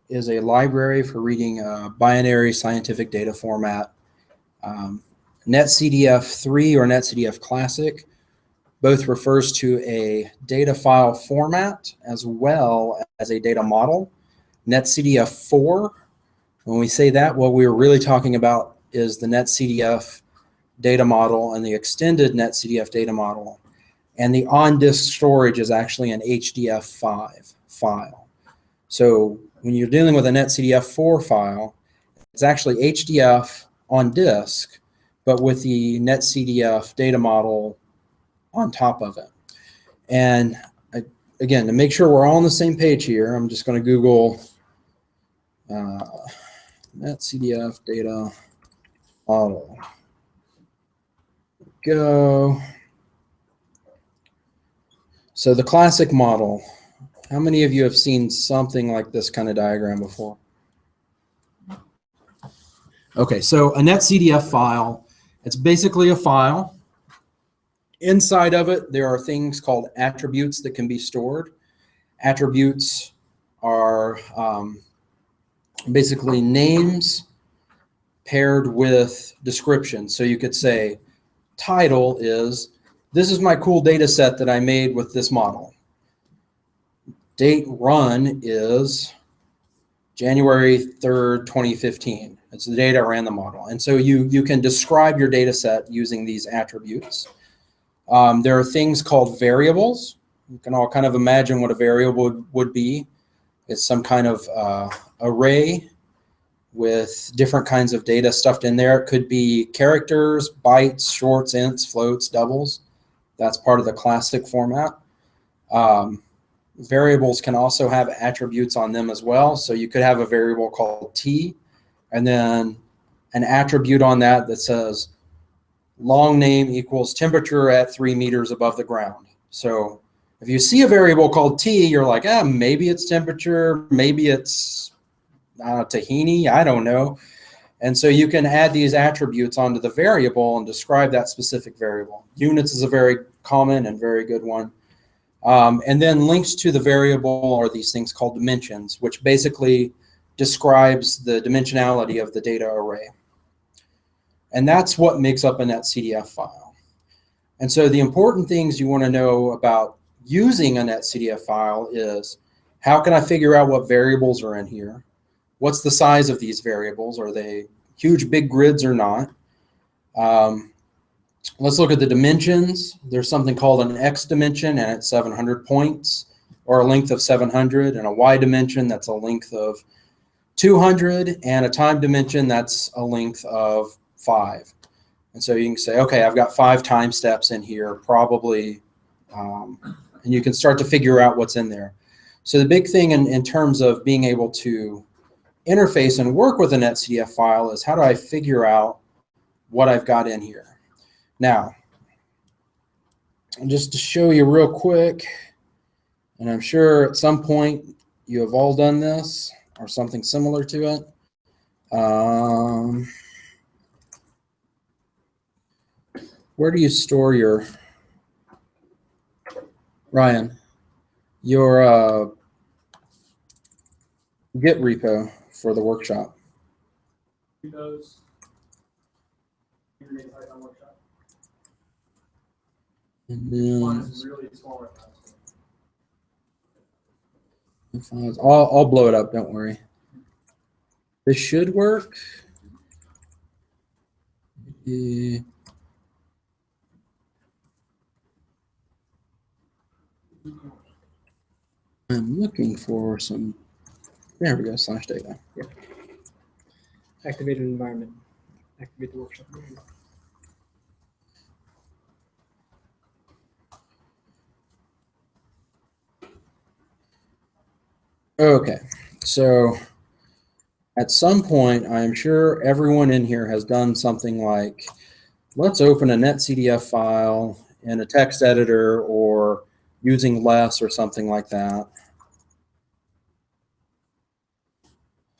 is a library for reading binary scientific data format. NetCDF 3 or NetCDF Classic both refers to a data file format as well as a data model. NetCDF 4, when we say that, what we're really talking about is the NetCDF data model and the extended NetCDF data model. And the on-disk storage is actually an HDF5 file. So when you're dealing with a NetCDF4 file, it's actually HDF on disk, but with the NetCDF data model on top of it. And again, to make sure we're all on the same page here, I'm just going to Google NetCDF data model. Go. So the classic model, how many of you have seen something like this kind of diagram before? Okay, so a NetCDF file, it's basically a file. Inside of it, there are things called attributes that can be stored. Attributes are basically names paired with descriptions. So you could say, title is, this is my cool data set that I made with this model. Date run is January 3rd, 2015. It's the date I ran the model. And so you can describe your data set using these attributes. There are things called variables. You can all kind of imagine what a variable would be. It's some kind of array with different kinds of data stuffed in there. It could be characters, bytes, shorts, ints, floats, doubles. That's part of the classic format. Variables can also have attributes on them as well. So you could have a variable called t, and then an attribute on that that says long name equals temperature at 3 meters above the ground. So if you see a variable called t, you're like, maybe it's temperature, maybe it's tahini, I don't know. And so you can add these attributes onto the variable and describe that specific variable. Units is a very common and very good one. And then links to the variable are these things called dimensions, which basically describes the dimensionality of the data array. And that's what makes up a NetCDF file. And so the important things you want to know about using a NetCDF file is, how can I figure out what variables are in here? What's the size of these variables? Are they huge, big grids or not? Let's look at the dimensions. There's something called an X dimension, and it's 700 points, or a length of 700, and a Y dimension, that's a length of 200, and a time dimension, that's a length of 5. And so you can say, okay, I've got 5 time steps in here, probably, and you can start to figure out what's in there. So the big thing in terms of being able to interface and work with a NetCDF file is, how do I figure out what I've got in here? Now, just to show you real quick, and I'm sure at some point you have all done this or something similar to it. Where do you store your, Ryan, your Git repo for the workshop? Repos, Unidata Python Workshop. And then Really small files. I'll blow it up, don't worry. This should work. I'm looking for some, there we go, /data. Yeah. Activated environment. Activate the workshop. Okay, so at some point, I'm sure everyone in here has done something like, let's open a NetCDF file in a text editor or using less or something like that.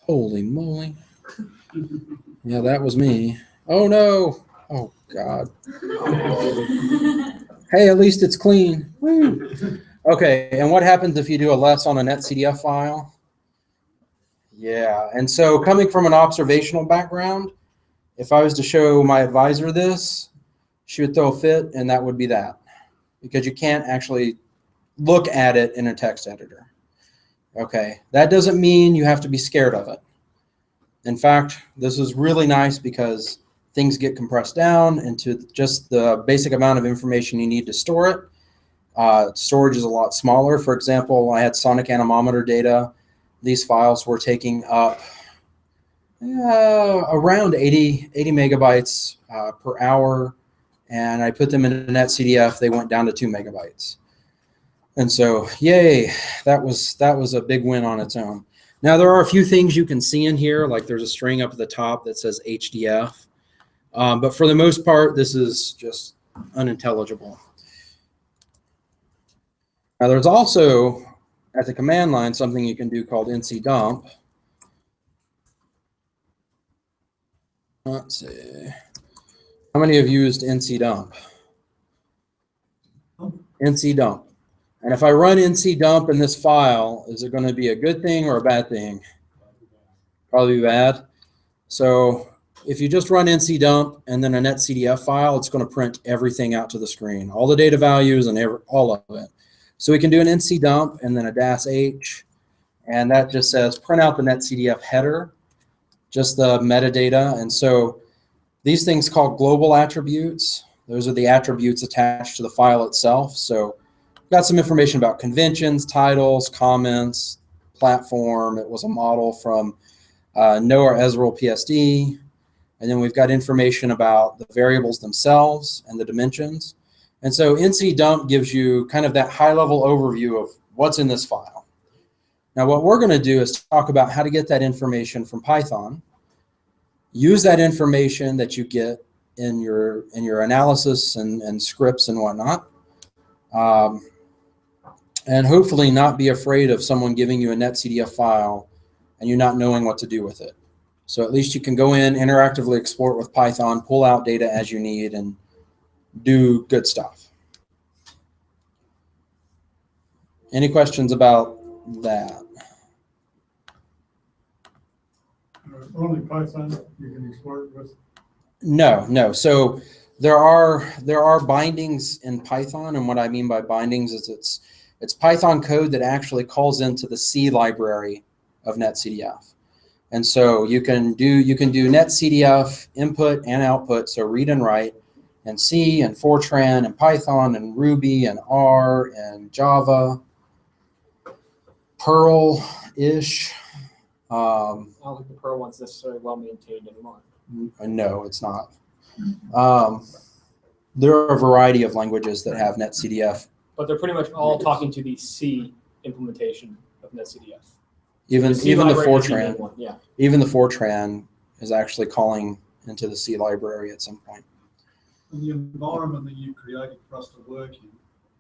Holy moly. Yeah, that was me. Oh no. Oh God. Hey, at least it's clean. Woo. Okay, and what happens if you do a less on a NetCDF file? Yeah, and so coming from an observational background, if I was to show my advisor this, she would throw a fit, and that would be that, because you can't actually look at it in a text editor. Okay, that doesn't mean you have to be scared of it. In fact, this is really nice because things get compressed down into just the basic amount of information you need to store it. Storage is a lot smaller. For example, I had sonic anemometer data. These files were taking up around 80 megabytes per hour, and I put them in a Netcdf. They went down to 2 megabytes. And so, yay, that was a big win on its own. Now, there are a few things you can see in here, like there's a string up at the top that says HDF. But for the most part, this is just unintelligible. Now, there's also, at the command line, something you can do called ncdump. Let's see. How many have used ncdump? Ncdump. And if I run ncdump in this file, is it going to be a good thing or a bad thing? Probably bad. So if you just run ncdump and then a netcdf file, it's going to print everything out to the screen, all the data values and all of it. So we can do an ncdump and then a -h, and that just says print out the netcdf header, just the metadata. And so these things called global attributes, those are the attributes attached to the file itself. So got some information about conventions, titles, comments, platform. It was a model from Noah Ezreal PSD. And then we've got information about the variables themselves and the dimensions. And so ncdump gives you kind of that high-level overview of what's in this file. Now, what we're going to do is talk about how to get that information from Python, use that information that you get in your analysis and scripts and whatnot, and hopefully not be afraid of someone giving you a netcdf file and you not knowing what to do with it. So at least you can go in, interactively export with Python, pull out data as you need, and do good stuff. Any questions about that? Only Python you can export with? No. So there are bindings in Python, and what I mean by bindings is it's Python code that actually calls into the C library of netcdf. And so you can do netcdf input and output, so read and write, and C and Fortran and Python and Ruby and R and Java, Perl-ish. I don't think the Perl one's necessarily well maintained anymore. No, it's not. There are a variety of languages that have netcdf. But they're pretty much all talking to the C implementation of netcdf. Even the Fortran, one, yeah. even the Fortran is actually calling into the C library at some point. And the environment that you created for us to work in,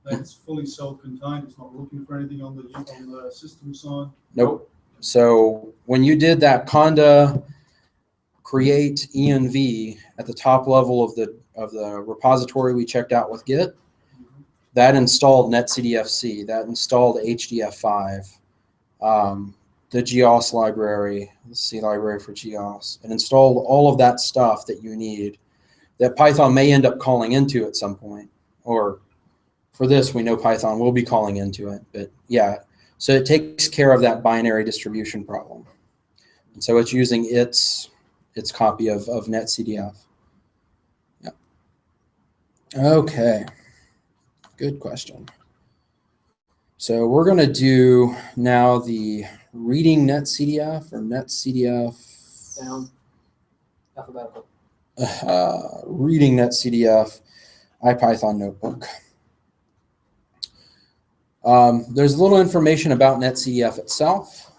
that's fully self-contained. It's not looking for anything on the system side. Nope. So when you did that conda create env at the top level of the repository we checked out with Git, that installed netcdfc, that installed HDF5, the GEOS library, the C library for GEOS, and installed all of that stuff that you need that Python may end up calling into at some point. Or for this, we know Python will be calling into it. But yeah, so it takes care of that binary distribution problem. And so it's using its copy of netcdf. Yeah. Okay. Good question. So we're going to do now the reading netcdf or netcdf. Down. Alphabetical. Reading netcdf IPython notebook. There's a little information about netcdf itself.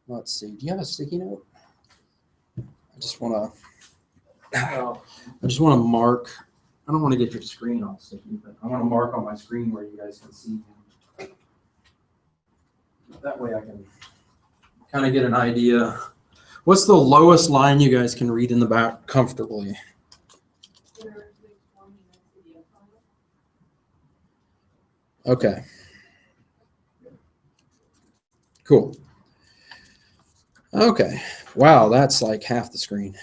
Let's see. Do you have a sticky note? I just want to mark. I don't want to get your screen all sticky, but I want to mark on my screen where you guys can see. That way I can kind of get an idea. What's the lowest line you guys can read in the back comfortably? Okay. Cool. Okay. Wow, that's like half the screen.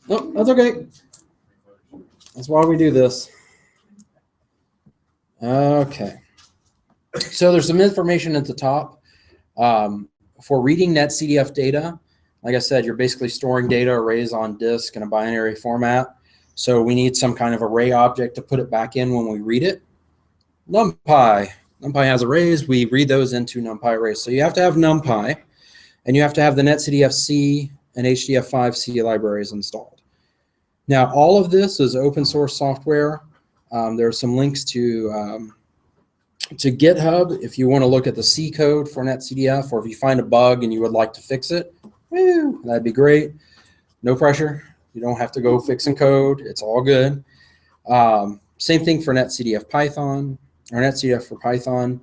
Oh, that's okay. That's why we do this. Okay. So there's some information at the top. For reading NetCDF data, like I said, you're basically storing data arrays on disk in a binary format. So we need some kind of array object to put it back in when we read it. NumPy. NumPy has arrays. We read those into NumPy arrays. So you have to have NumPy, and you have to have the NetCDF C and HDF5C libraries installed. Now, all of this is open source software. There are some links to GitHub if you want to look at the C code for NetCDF, or if you find a bug and you would like to fix it, woo, that'd be great. No pressure. You don't have to go fixing code. It's all good. Same thing for NetCDF Python, or NetCDF for Python.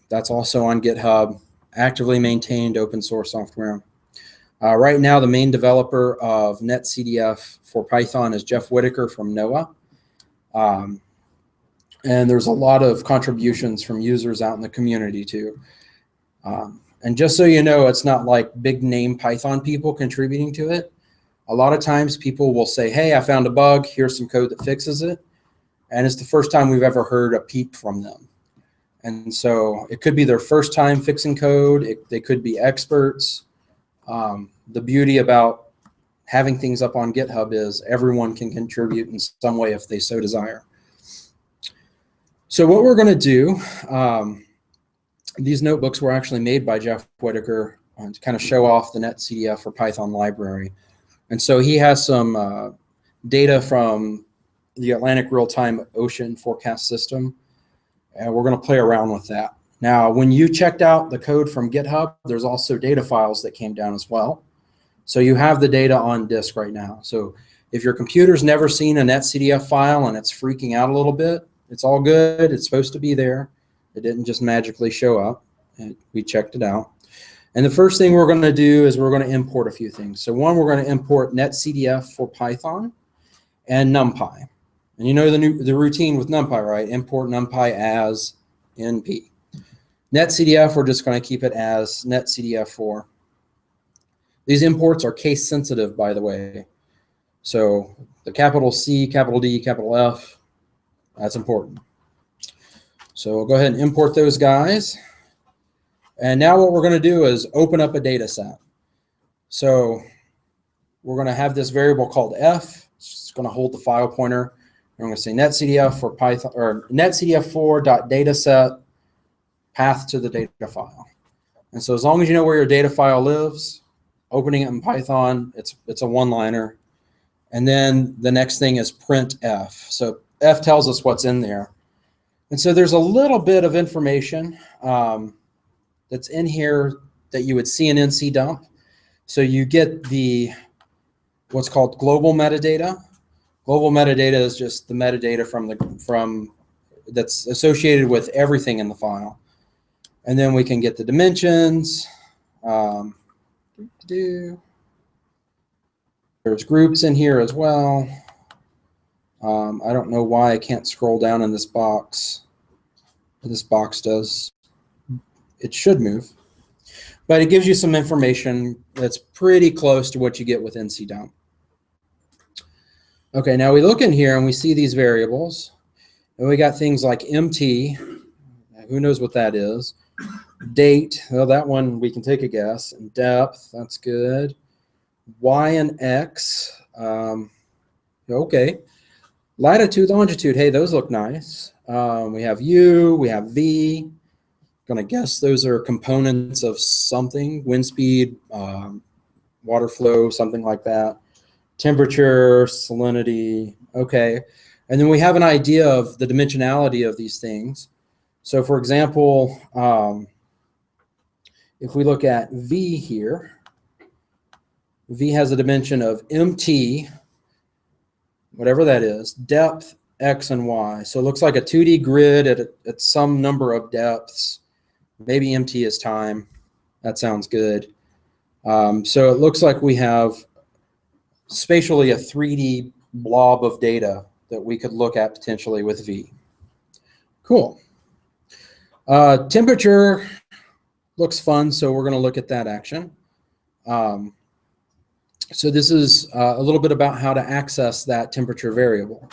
That's also on GitHub, actively maintained open source software. Right now, the main developer of NetCDF for Python is Jeff Whitaker from NOAA. And there's a lot of contributions from users out in the community too. And just so you know, it's not like big name Python people contributing to it. A lot of times people will say, hey, I found a bug, here's some code that fixes it. And it's the first time we've ever heard a peep from them. And so it could be their first time fixing code. They could be experts. The beauty about having things up on GitHub is everyone can contribute in some way if they so desire. So what we're going to do, these notebooks were actually made by Jeff Whitaker to kind of show off the NetCDF for Python library. And so he has some data from the Atlantic Real-Time Ocean Forecast System, and we're going to play around with that. Now, when you checked out the code from GitHub, there's also data files that came down as well. So you have the data on disk right now. So if your computer's never seen a NetCDF file and it's freaking out a little bit, it's all good. It's supposed to be there. It didn't just magically show up. And we checked it out. And the first thing we're going to do is we're going to import a few things. So one, we're going to import NetCDF for Python and NumPy. And you know the routine with NumPy, right? Import NumPy as NP. NetCDF, we're just going to keep it as NetCDF4. These imports are case sensitive, by the way. So the capital C, capital D, capital F, that's important. So we'll go ahead and import those guys. And now what we're going to do is open up a data set. So we're going to have this variable called F. It's going to hold the file pointer. I'm going to say NetCDF for Python, or NetCDF4.dataset path to the data file. And so as long as you know where your data file lives, opening it in Python, it's a one-liner. And then the next thing is print F. So F tells us what's in there. And so there's a little bit of information that's in here that you would see in NC dump. So you get the what's called global metadata. Global metadata is just the metadata from that's associated with everything in the file. And then we can get the dimensions. There's groups in here as well. I don't know why I can't scroll down in this box. This box does. It should move. But it gives you some information that's pretty close to what you get with NC dump. Okay, now we look in here and we see these variables. And we got things like MT. Who knows what that is? Date. Well, that one we can take a guess. And depth. That's good. Y and X. Okay. Latitude, longitude. Hey, those look nice. We have U. We have V. Gonna guess those are components of something. Wind speed, water flow, something like that. Temperature, salinity. Okay. And then we have an idea of the dimensionality of these things. So for example, if we look at V here, V has a dimension of MT, whatever that is, depth, X and Y. So it looks like a 2D grid at some number of depths. Maybe MT is time. That sounds good. So it looks like we have spatially a 3D blob of data that we could look at potentially with V. Cool. Temperature, looks fun, so we're going to look at that action. So this is a little bit about how to access that temperature variable.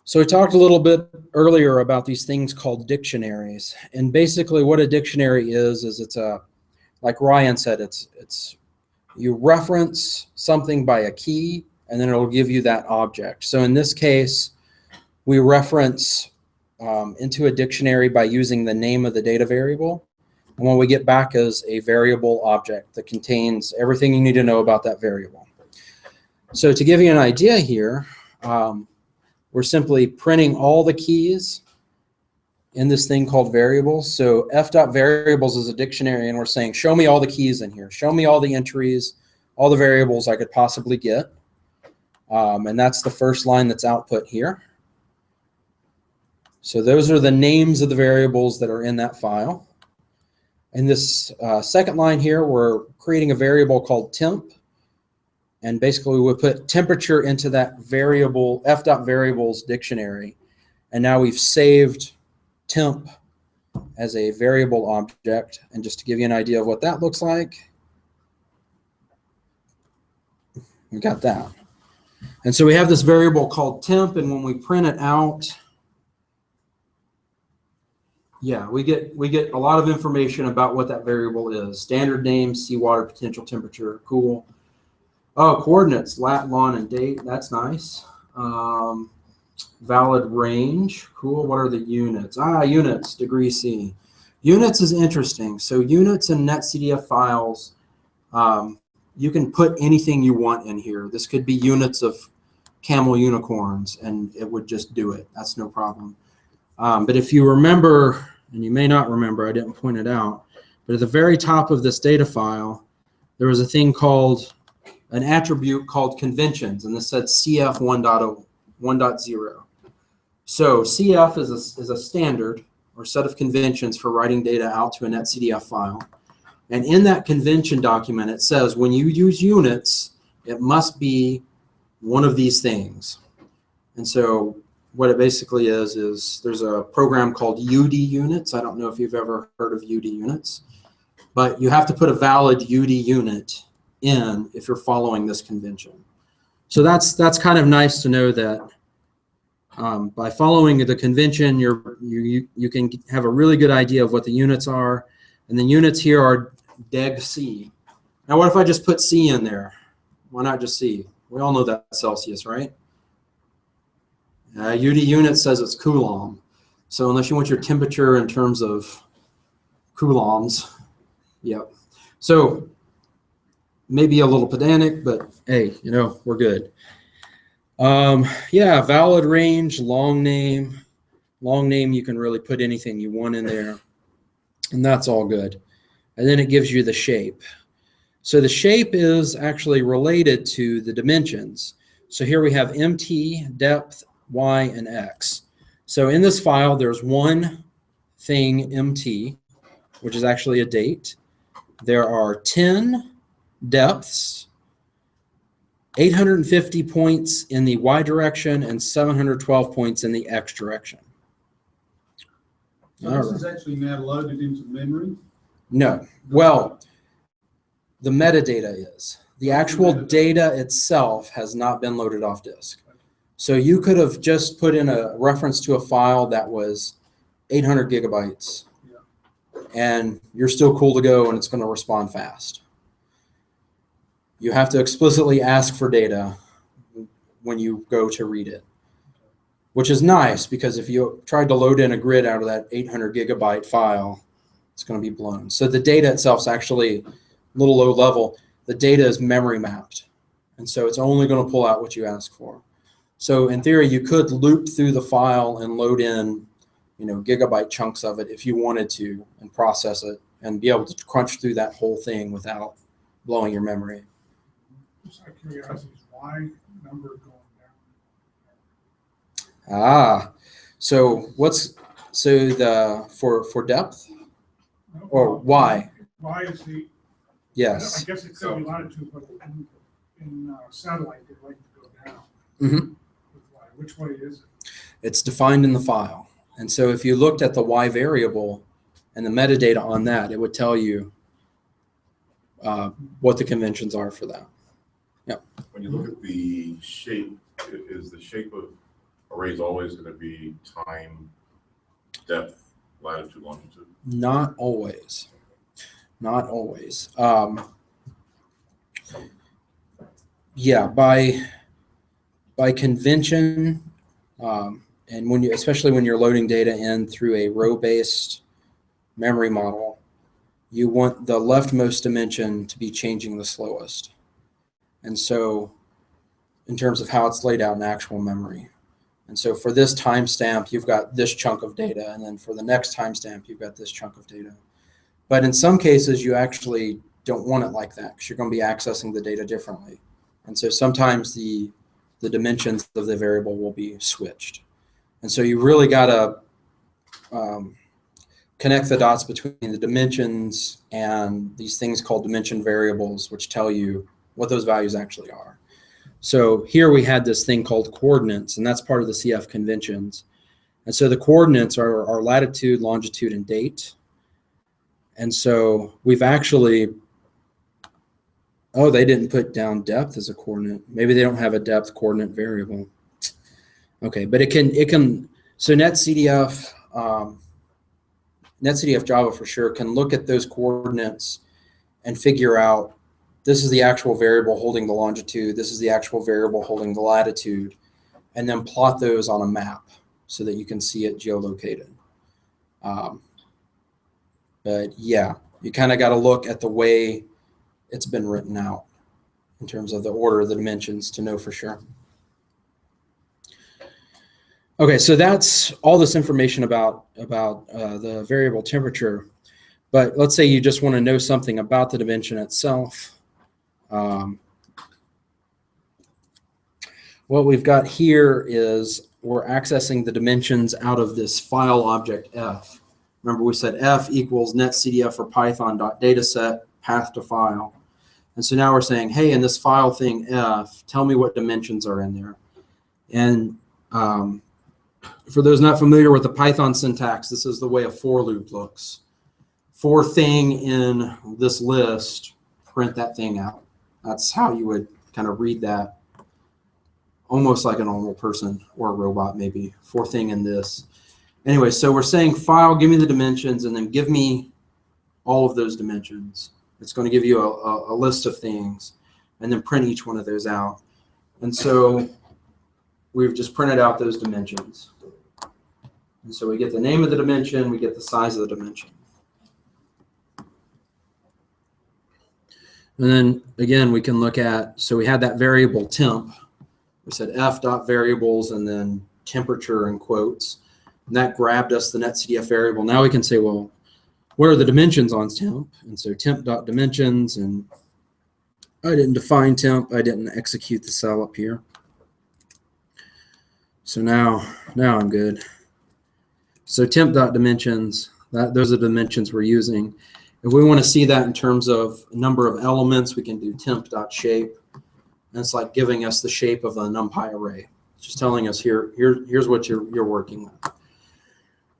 So we talked a little bit earlier about these things called dictionaries. And basically what a dictionary is it's a, like Ryan said, it's you reference something by a key, and then it'll give you that object. So in this case, we reference into a dictionary by using the name of the data variable. And what we get back is a variable object that contains everything you need to know about that variable. So to give you an idea here, we're simply printing all the keys in this thing called variables. So f.variables is a dictionary, and we're saying, show me all the keys in here. Show me all the entries, all the variables I could possibly get. And that's the first line that's output here. So those are the names of the variables that are in that file. In this second line here, we're creating a variable called temp. And basically we put temperature into that variable, f.variables dictionary. And now we've saved temp as a variable object. And just to give you an idea of what that looks like, we got that. And so we have this variable called temp, and when we print it out, yeah, we get a lot of information about what that variable is. Standard name, seawater potential temperature, cool. Oh, coordinates, lat, lon, and date, that's nice. Valid range, cool. What are the units? Units, degree C. Units is interesting. So units in Netcdf files, you can put anything you want in here. This could be units of camel unicorns, and it would just do it. That's no problem. But if you remember, and you may not remember, I didn't point it out, but at the very top of this data file, there was a thing called an attribute called conventions, and this said CF 1.0. So CF is a standard or set of conventions for writing data out to a Netcdf file. And in that convention document, it says when you use units, it must be one of these things. And so what it basically is there's a program called UD units. I don't know if you've ever heard of UD units, but you have to put a valid UD unit in if you're following this convention. So that's kind of nice to know that by following the convention, you can have a really good idea of what the units are. And the units here are deg C. Now what if I just put C in there? Why not just C? We all know that's Celsius, right? UD unit says it's coulomb. So unless you want your temperature in terms of coulombs, yep. So maybe a little pedantic, but hey, we're good. Yeah, valid range, long name. Long name, you can really put anything you want in there, and that's all good. And then it gives you the shape. So the shape is actually related to the dimensions. So here we have MT, depth, Y, and X. So in this file, there's one thing, MT, which is actually a date. There are 10 depths, 850 points in the Y direction, and 712 points in the X direction. So this is actually now loaded into memory? No. Well, the metadata is. The actual data itself has not been loaded off disk. So you could have just put in a reference to a file that was 800 gigabytes, and you're still cool to go, and it's going to respond fast. You have to explicitly ask for data when you go to read it, which is nice, because if you tried to load in a grid out of that 800 gigabyte file, it's going to be blown. So the data itself is actually a little low level. The data is memory mapped, and so it's only going to pull out what you ask for. So in theory, you could loop through the file and load in, gigabyte chunks of it if you wanted to, and process it and be able to crunch through that whole thing without blowing your memory. Just out of curiosity, is Y number going So down? for depth or Y? Y is the. Yes. I guess it could be latitude, but in satellite, they'd like to go down. Mm-hmm. With Y. Which way is it? It's defined in the file. And so if you looked at the Y variable, and the metadata on that, it would tell you what the conventions are for that. When you look at the shape, is the shape of arrays always going to be time, depth, latitude, longitude? Not always. Not always. Yeah, by convention, and when you, especially when you're loading data in through a row-based memory model, you want the leftmost dimension to be changing the slowest. And so in terms of how it's laid out in actual memory. And so for this timestamp, you've got this chunk of data, and then for the next timestamp, you've got this chunk of data. But in some cases, you actually don't want it like that because you're going to be accessing the data differently. And so sometimes the dimensions of the variable will be switched. And so you really got to connect the dots between the dimensions and these things called dimension variables, which tell you what those values actually are. So here we had this thing called coordinates, and that's part of the CF conventions. And so the coordinates are latitude, longitude, and date. And so we've actually, oh, they didn't put down depth as a coordinate. Maybe they don't have a depth coordinate variable. Okay, but it can, so NetCDF, NetCDF Java for sure can look at those coordinates and figure out this is the actual variable holding the longitude, this is the actual variable holding the latitude, and then plot those on a map so that you can see it geolocated. But yeah, you kind of got to look at the way it's been written out in terms of the order of the dimensions to know for sure. Okay, so that's all this information about the variable temperature. But let's say you just want to know something about the dimension itself. What we've got here is we're accessing the dimensions out of this file object f. Remember we said f equals netcdf or python.dataset path to file. And so now we're saying, hey, in this file thing f, tell me what dimensions are in there. And for those not familiar with the Python syntax, this is the way a for loop looks. For thing in this list, print that thing out. That's how you would kind of read that, almost like a normal person or a robot maybe. For thing in this. Anyway, so we're saying file, give me the dimensions, and then give me all of those dimensions. It's going to give you a list of things, and then print each one of those out. And so we've just printed out those dimensions. And so we get the name of the dimension, we get the size of the dimension. And then again, we can look at, so we had that variable temp. We said f.variables and then temperature in quotes. And that grabbed us the netcdf variable. Now we can say, well, what are the dimensions on temp? And so temp.dimensions, and I didn't define temp. I didn't execute the cell up here. So now I'm good. So temp.dimensions, those are the dimensions we're using. If we want to see that in terms of number of elements, we can do temp.shape. And it's like giving us the shape of a NumPy array. It's just telling us here's what you're working with.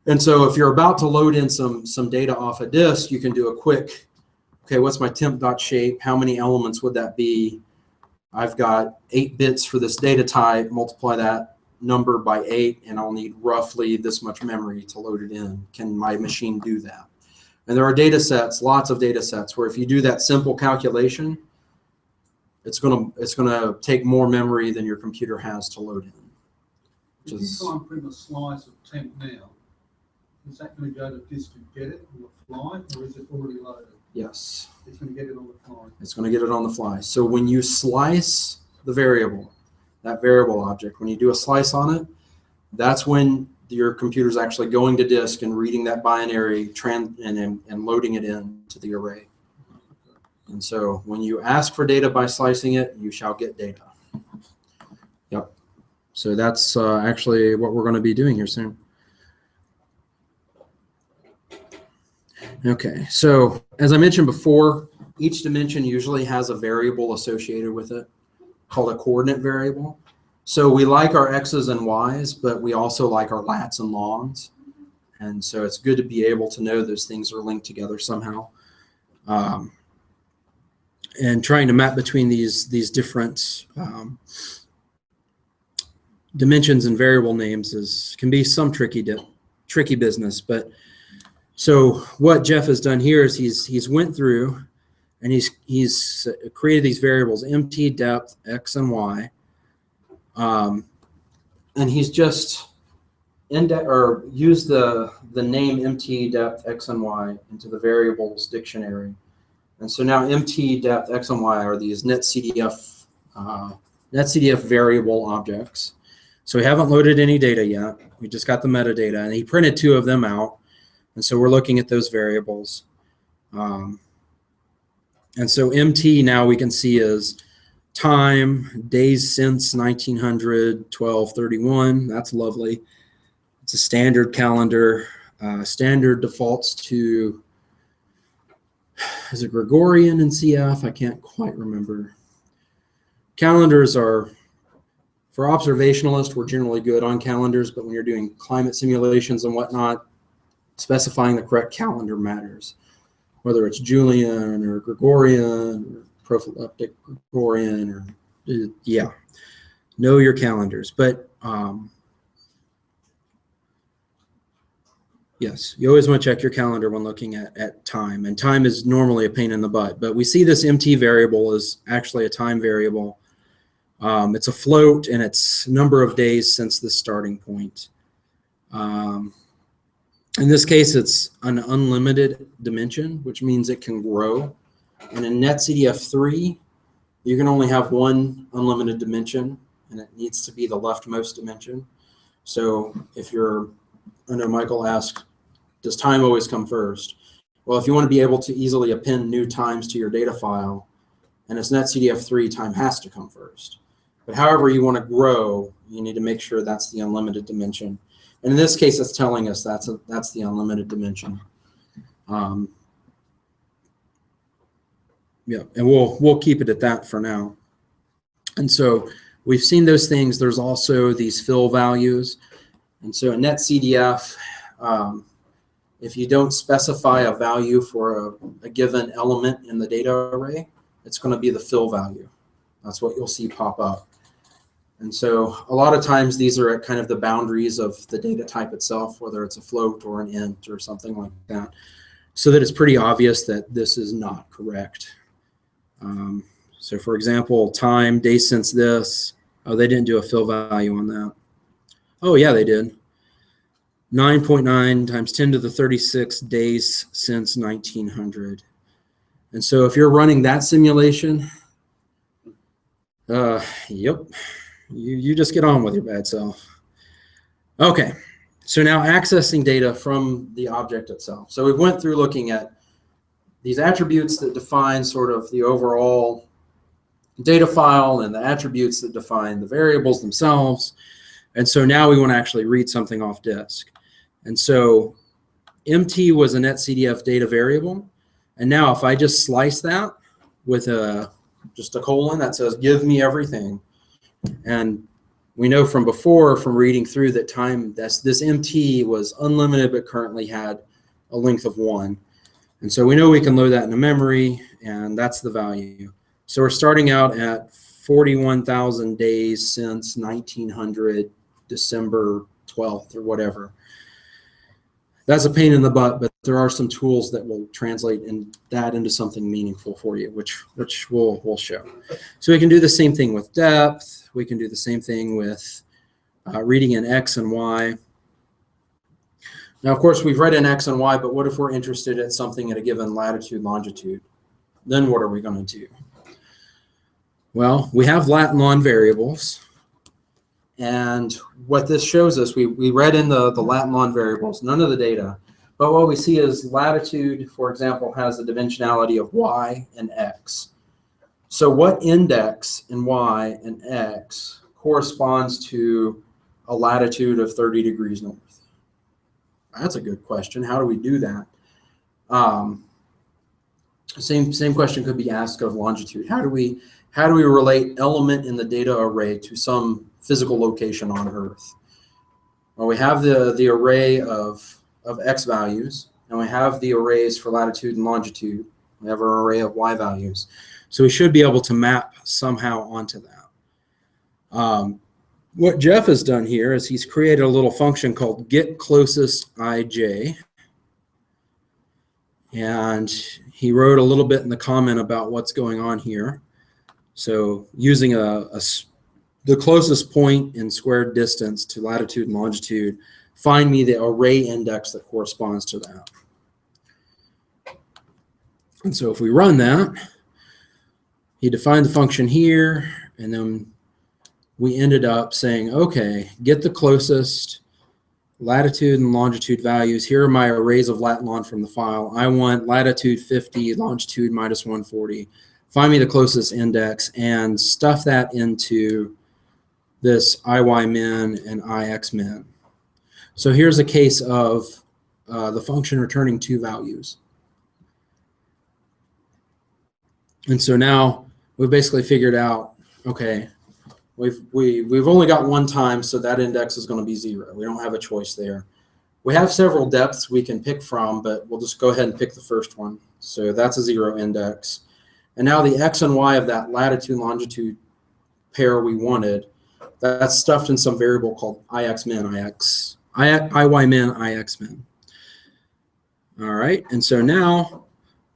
And so if you're about to load in some data off a disk, you can do a quick, okay, what's my temp.shape? How many elements would that be? I've got 8 bits for this data type, multiply that number by 8, and I'll need roughly this much memory to load it in. Can my machine do that? And there are data sets, lots of data sets, where if you do that simple calculation, it's gonna take more memory than your computer has to load in. If you try and print a slice of temp now, is that going to go to disk and get it on the fly, or is it already loaded? Yes. It's going to get it on the fly. It's going to get it on the fly. So when you slice the variable, that variable object, when you do a slice on it, that's when your computer's actually going to disk and reading that binary and loading it into the array. And so when you ask for data by slicing it, you shall get data. Yep. So that's actually what we're going to be doing here soon. Okay, so as I mentioned before, each dimension usually has a variable associated with it called a coordinate variable. So we like our x's and y's, but we also like our lats and longs. And so it's good to be able to know those things are linked together somehow. And trying to map between these different dimensions and variable names can be some tricky business. But so what Jeff has done here is he's went through and he's created these variables empty, depth, x, and y, and he's just used the name empty, depth, x, and y into the variables dictionary. And so now empty, depth, x, and y are these Netcdf variable objects. So we haven't loaded any data yet. We just got the metadata, and he printed 2 of them out. And so we're looking at those variables. And so MT now we can see is time, days since 1900, 12/31. That's lovely. It's a standard calendar. Standard defaults to, is it Gregorian in CF? I can't quite remember. Calendars are, for observationalists, we're generally good on calendars, but when you're doing climate simulations and whatnot, specifying the correct calendar matters. Whether it's Julian or Gregorian or prophylactic Gregorian, or yeah, know your calendars. But yes, you always want to check your calendar when looking at time, and time is normally a pain in the butt. But we see this MT variable is actually a time variable. It's a float, and it's number of days since the starting point. In this case, it's an unlimited dimension, which means it can grow. And in Netcdf 3, you can only have one unlimited dimension, and it needs to be the leftmost dimension. So if you're, I know Michael asked, does time always come first? Well, if you want to be able to easily append new times to your data file, and it's Netcdf 3, time has to come first. But however you want to grow, you need to make sure that's the unlimited dimension. And in this case, it's telling us that's the unlimited dimension. Yeah, and we'll keep it at that for now. And so we've seen those things. There's also these fill values. And so in Netcdf, if you don't specify a value for a given element in the data array, it's going to be the fill value. That's what you'll see pop up. And so a lot of times these are at kind of the boundaries of the data type itself, whether it's a float or an int or something like that, so that it's pretty obvious that this is not correct. So for example, time, days since this, oh, they didn't do a fill value on that. Oh yeah, they did. 9.9 times 10 to the 36 days since 1900. And so if you're running that simulation, yep. You just get on with your bad self. Okay, so now accessing data from the object itself. So we went through looking at these attributes that define sort of the overall data file and the attributes that define the variables themselves. And so now we want to actually read something off disk. And so MT was a Netcdf data variable. And now if I just slice that with just a colon that says, give me everything. And we know from before, from reading through that time, this MT was unlimited, but currently had a length of 1. And so we know we can load that into memory, and that's the value. So we're starting out at 41,000 days since 1900, December 12th or whatever. That's a pain in the butt, but there are some tools that will translate that into something meaningful for you, which we'll show. So we can do the same thing with depth. We can do the same thing with reading in X and Y. Now, of course, we've read in X and Y, but what if we're interested in something at a given latitude, longitude? Then what are we going to do? Well, we have lat and lon variables. And what this shows us, we read in the lat and lon variables, none of the data. But what we see is latitude, for example, has a dimensionality of y and x. So what index in y and x corresponds to a latitude of 30 degrees north? That's a good question. How do we do that? Same question could be asked of longitude. How do we relate element in the data array to some physical location on Earth? Well, we have the array of of x values, and we have the arrays for latitude and longitude. We have our array of y values. So we should be able to map somehow onto that. What Jeff has done here is he's created a little function called getClosestIj. And he wrote a little bit in the comment about what's going on here. So using the closest point in squared distance to latitude and longitude, find me the array index that corresponds to that. And so if we run that, he defined the function here, and then we ended up saying, okay, get the closest latitude and longitude values. Here are my arrays of lat and lon from the file. I want latitude 50, longitude minus 140. Find me the closest index and stuff that into this IYmin and IXmin. So here's a case of the function returning two values. And so now we've basically figured out, okay, we've only got one time, so that index is going to be 0. We don't have a choice there. We have several depths we can pick from, but we'll just go ahead and pick the first one. So that's a 0 index. And now the x and y of that latitude and longitude pair we wanted, that's stuffed in some variable called IXmin, IYmin, IXmin. All right, and so now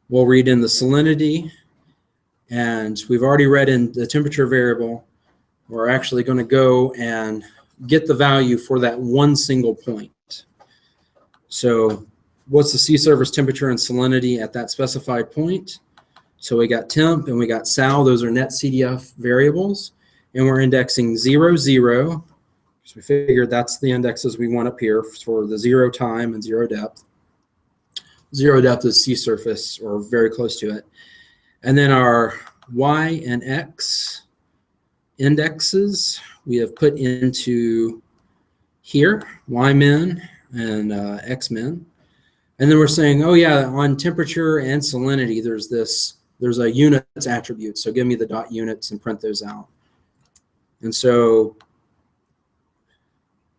we'll read in the salinity, and we've already read in the temperature variable. We're actually going to go and get the value for that one single point. So what's the sea surface temperature and salinity at that specified point? So we got temp and we got sal. Those are Netcdf variables. And we're indexing 0, 0. So we figured that's the indexes we want up here for the 0 time and 0 depth. 0 depth is sea surface or very close to it. And then our y and x indexes we have put into here, ymin and xmin. And then we're saying, oh yeah, on temperature and salinity, there's a units attribute. So give me the dot units and print those out. And so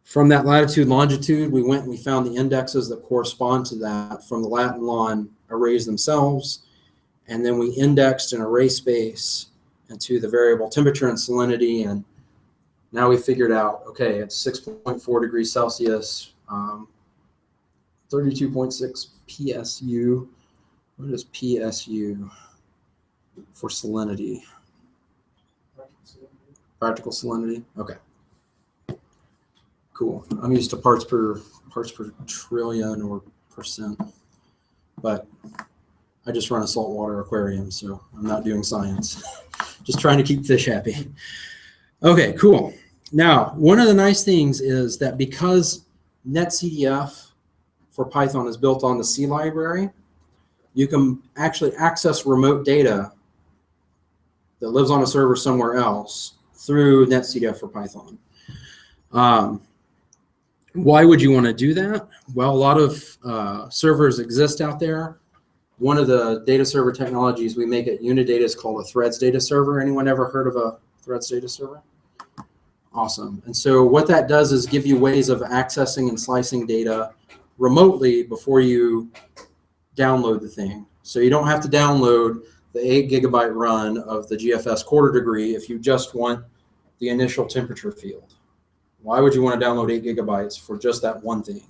from that latitude, longitude, we went and we found the indexes that correspond to that from the lat and lon arrays themselves. And then we indexed an array space into the variable temperature and salinity. And now we figured out, okay, it's 6.4 degrees Celsius, 32.6 PSU. What is PSU for salinity? Practical salinity. Okay. Cool. I'm used to parts per trillion or percent, but I just run a saltwater aquarium, so I'm not doing science. Just trying to keep fish happy. Okay, cool. Now, one of the nice things is that because NetCDF for Python is built on the C library, you can actually access remote data that lives on a server somewhere else through NetCDF for Python. Why would you want to do that? Well, a lot of servers exist out there. One of the data server technologies we make at Unidata is called a threads data server. Anyone ever heard of a threads data server? Awesome. And so what that does is give you ways of accessing and slicing data remotely before you download the thing. So you don't have to download the 8 GB run of the GFS quarter degree if you just want the initial temperature field. Why would you want to download 8 GB for just that one thing?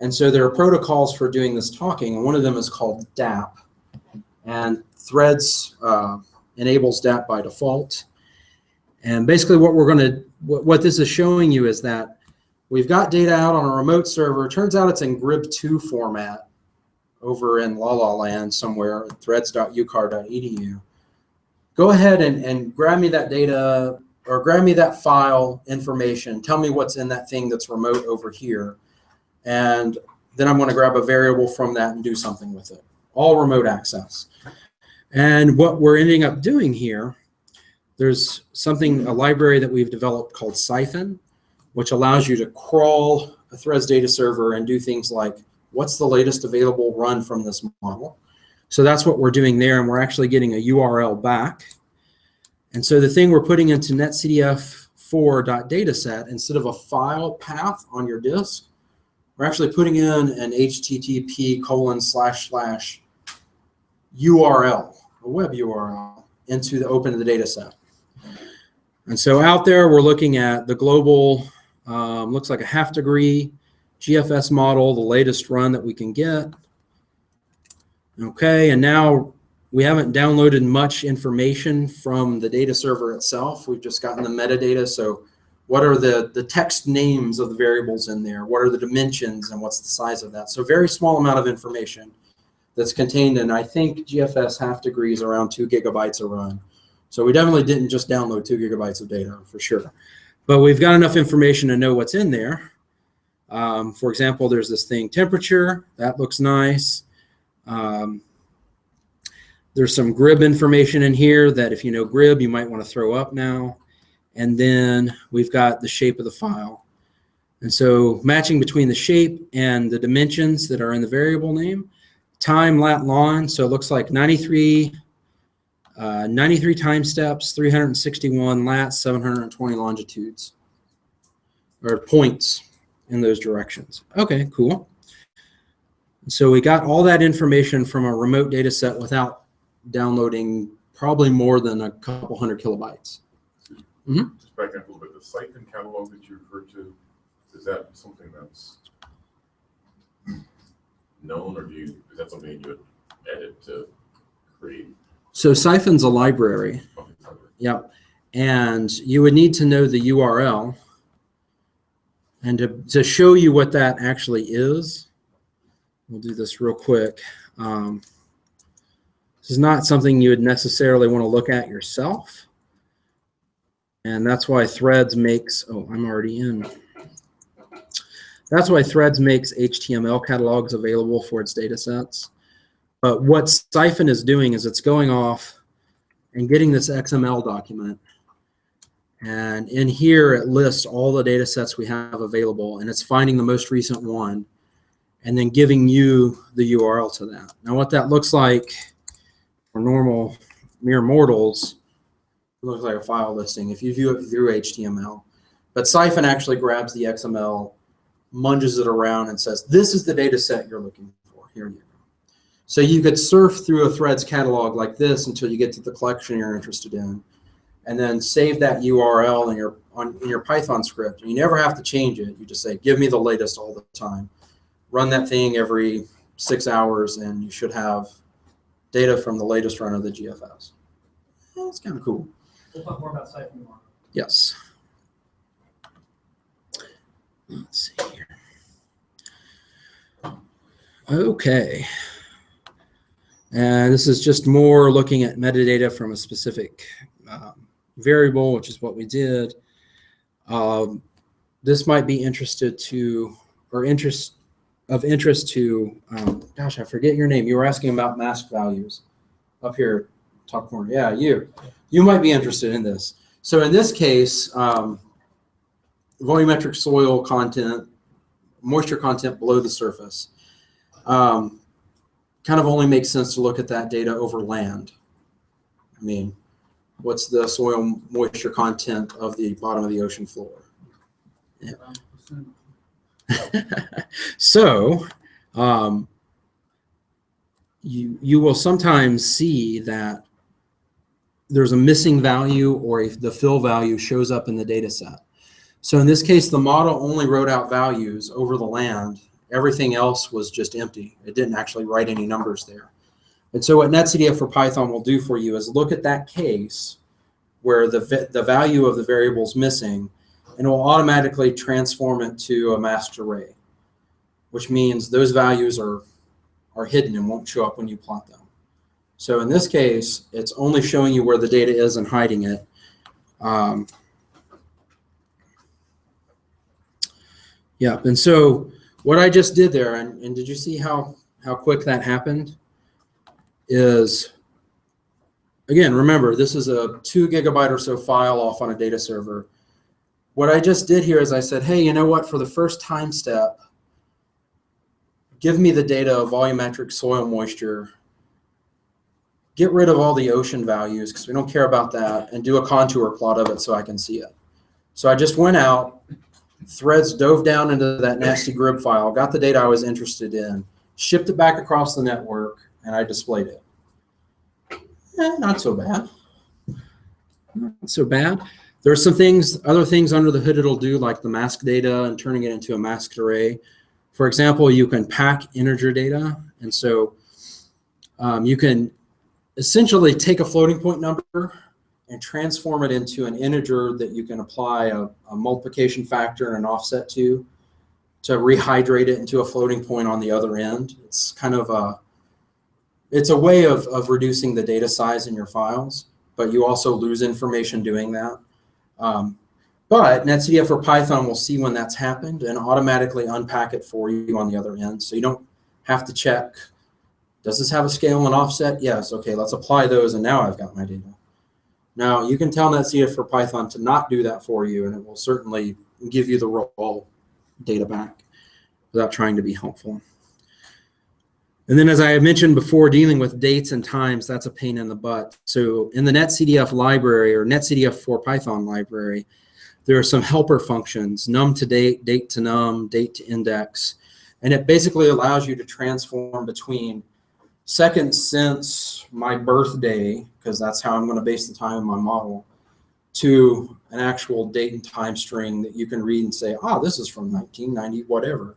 And so there are protocols for doing this talking, and one of them is called DAP. And Threads enables DAP by default. And basically what this is showing you is that we've got data out on a remote server. It turns out it's in grib2 format over in La La Land somewhere, threads.ucar.edu. Go ahead and grab me that data or grab me that file information. Tell me what's in that thing that's remote over here. And then I'm going to grab a variable from that and do something with it. All remote access. And what we're ending up doing here, there's a library that we've developed called Siphon, which allows you to crawl a Threads data server and do things like, what's the latest available run from this model? So that's what we're doing there, and we're actually getting a URL back. And so the thing we're putting into netcdf4.dataset, instead of a file path on your disk, we're actually putting in an http://URL, a web URL, into the open the data set. And so out there, we're looking at the global, looks like a half-degree GFS model, the latest run that we can get. Okay, and now we haven't downloaded much information from the data server itself. We've just gotten the metadata. So what are the text names of the variables in there? What are the dimensions and what's the size of that? So very small amount of information that's contained in, I think GFS half degree is around 2 gigabytes a run. So we definitely didn't just download 2 gigabytes of data for sure. But we've got enough information to know what's in there. For example, there's this thing temperature. That looks nice. There's some GRIB information in here that if you know GRIB, you might want to throw up now. And then we've got the shape of the file. And so matching between the shape and the dimensions that are in the variable name, time, lat, lon, so it looks like 93 time steps, 361 lats, 720 longitudes, or points in those directions. Okay, cool. So we got all that information from a remote data set without downloading probably more than a couple hundred kilobytes. Just back up a little bit, the siphon catalog that you referred to, is that something that's known, or is that something you would edit to create? So Siphon's a library. Yep. And you would need to know the URL. And to show you what that actually is, we'll do this real quick. This is not something you would necessarily want to look at yourself. And that's why Threads makes, oh, I'm already in. That's why Threads makes HTML catalogs available for its data sets. But what Siphon is doing is it's going off and getting this XML document. And in here, it lists all the data sets we have available, and it's finding the most recent one and then giving you the URL to that. Now, what that looks like for normal mere mortals, it looks like a file listing if you view it through HTML. But Siphon actually grabs the XML, munges it around, and says, this is the data set you're looking for. Here you go. So you could surf through a Threads catalog like this until you get to the collection you're interested in, and then save that URL in your Python script. You never have to change it. You just say, give me the latest all the time. Run that thing every 6 hours, and you should have data from the latest run of the GFS. Well, it's kind of cool. We'll talk more about Siphon tomorrow. Yes. Let's see here. Okay. And this is just more looking at metadata from a specific variable, which is what we did. This might be of interest to, gosh, I forget your name. You were asking about mask values up here, top corner. Yeah, you might be interested in this. So in this case, volumetric soil content, moisture content below the surface, kind of only makes sense to look at that data over land. I mean, what's the soil moisture content of the bottom of the ocean floor? Yeah. So you will sometimes see that there's a missing value, or if the fill value shows up in the data set. So in this case, the model only wrote out values over the land. Everything else was just empty. It didn't actually write any numbers there. And so what NetCDF for Python will do for you is look at that case where the value of the variable is missing, and it will automatically transform it to a masked array, which means those values are hidden and won't show up when you plot them. So in this case, it's only showing you where the data is and hiding it. Yeah, and so what I just did there, and did you see how quick that happened? Is, again, remember, this is a 2 gigabyte or so file off on a data server. What I just did here is I said, hey, you know what, for the first time step, give me the data of volumetric soil moisture, get rid of all the ocean values because we don't care about that, and do a contour plot of it so I can see it. So I just went out, Threads dove down into that nasty grib file, got the data I was interested in, shipped it back across the network, and I displayed it. Not so bad. Not so bad. There's some things, other things under the hood it'll do, like the mask data and turning it into a masked array. For example, you can pack integer data, and so you can essentially take a floating point number and transform it into an integer that you can apply a multiplication factor and an offset to rehydrate it into a floating point on the other end. It's kind of it's a way of reducing the data size in your files, but you also lose information doing that. But NetCDF for Python will see when that's happened and automatically unpack it for you on the other end. So you don't have to check, does this have a scale and offset? Yes, okay, let's apply those, and now I've got my data. Now, you can tell NetCDF for Python to not do that for you, and it will certainly give you the raw data back without trying to be helpful. And then, as I had mentioned before, dealing with dates and times, that's a pain in the butt. So in the NetCDF library, or NetCDF for Python library, there are some helper functions, num to date, date to num, date to index, and it basically allows you to transform between seconds since my birthday, because that's how I'm going to base the time in my model, to an actual date and time string that you can read and say, ah, this is from 1990, whatever.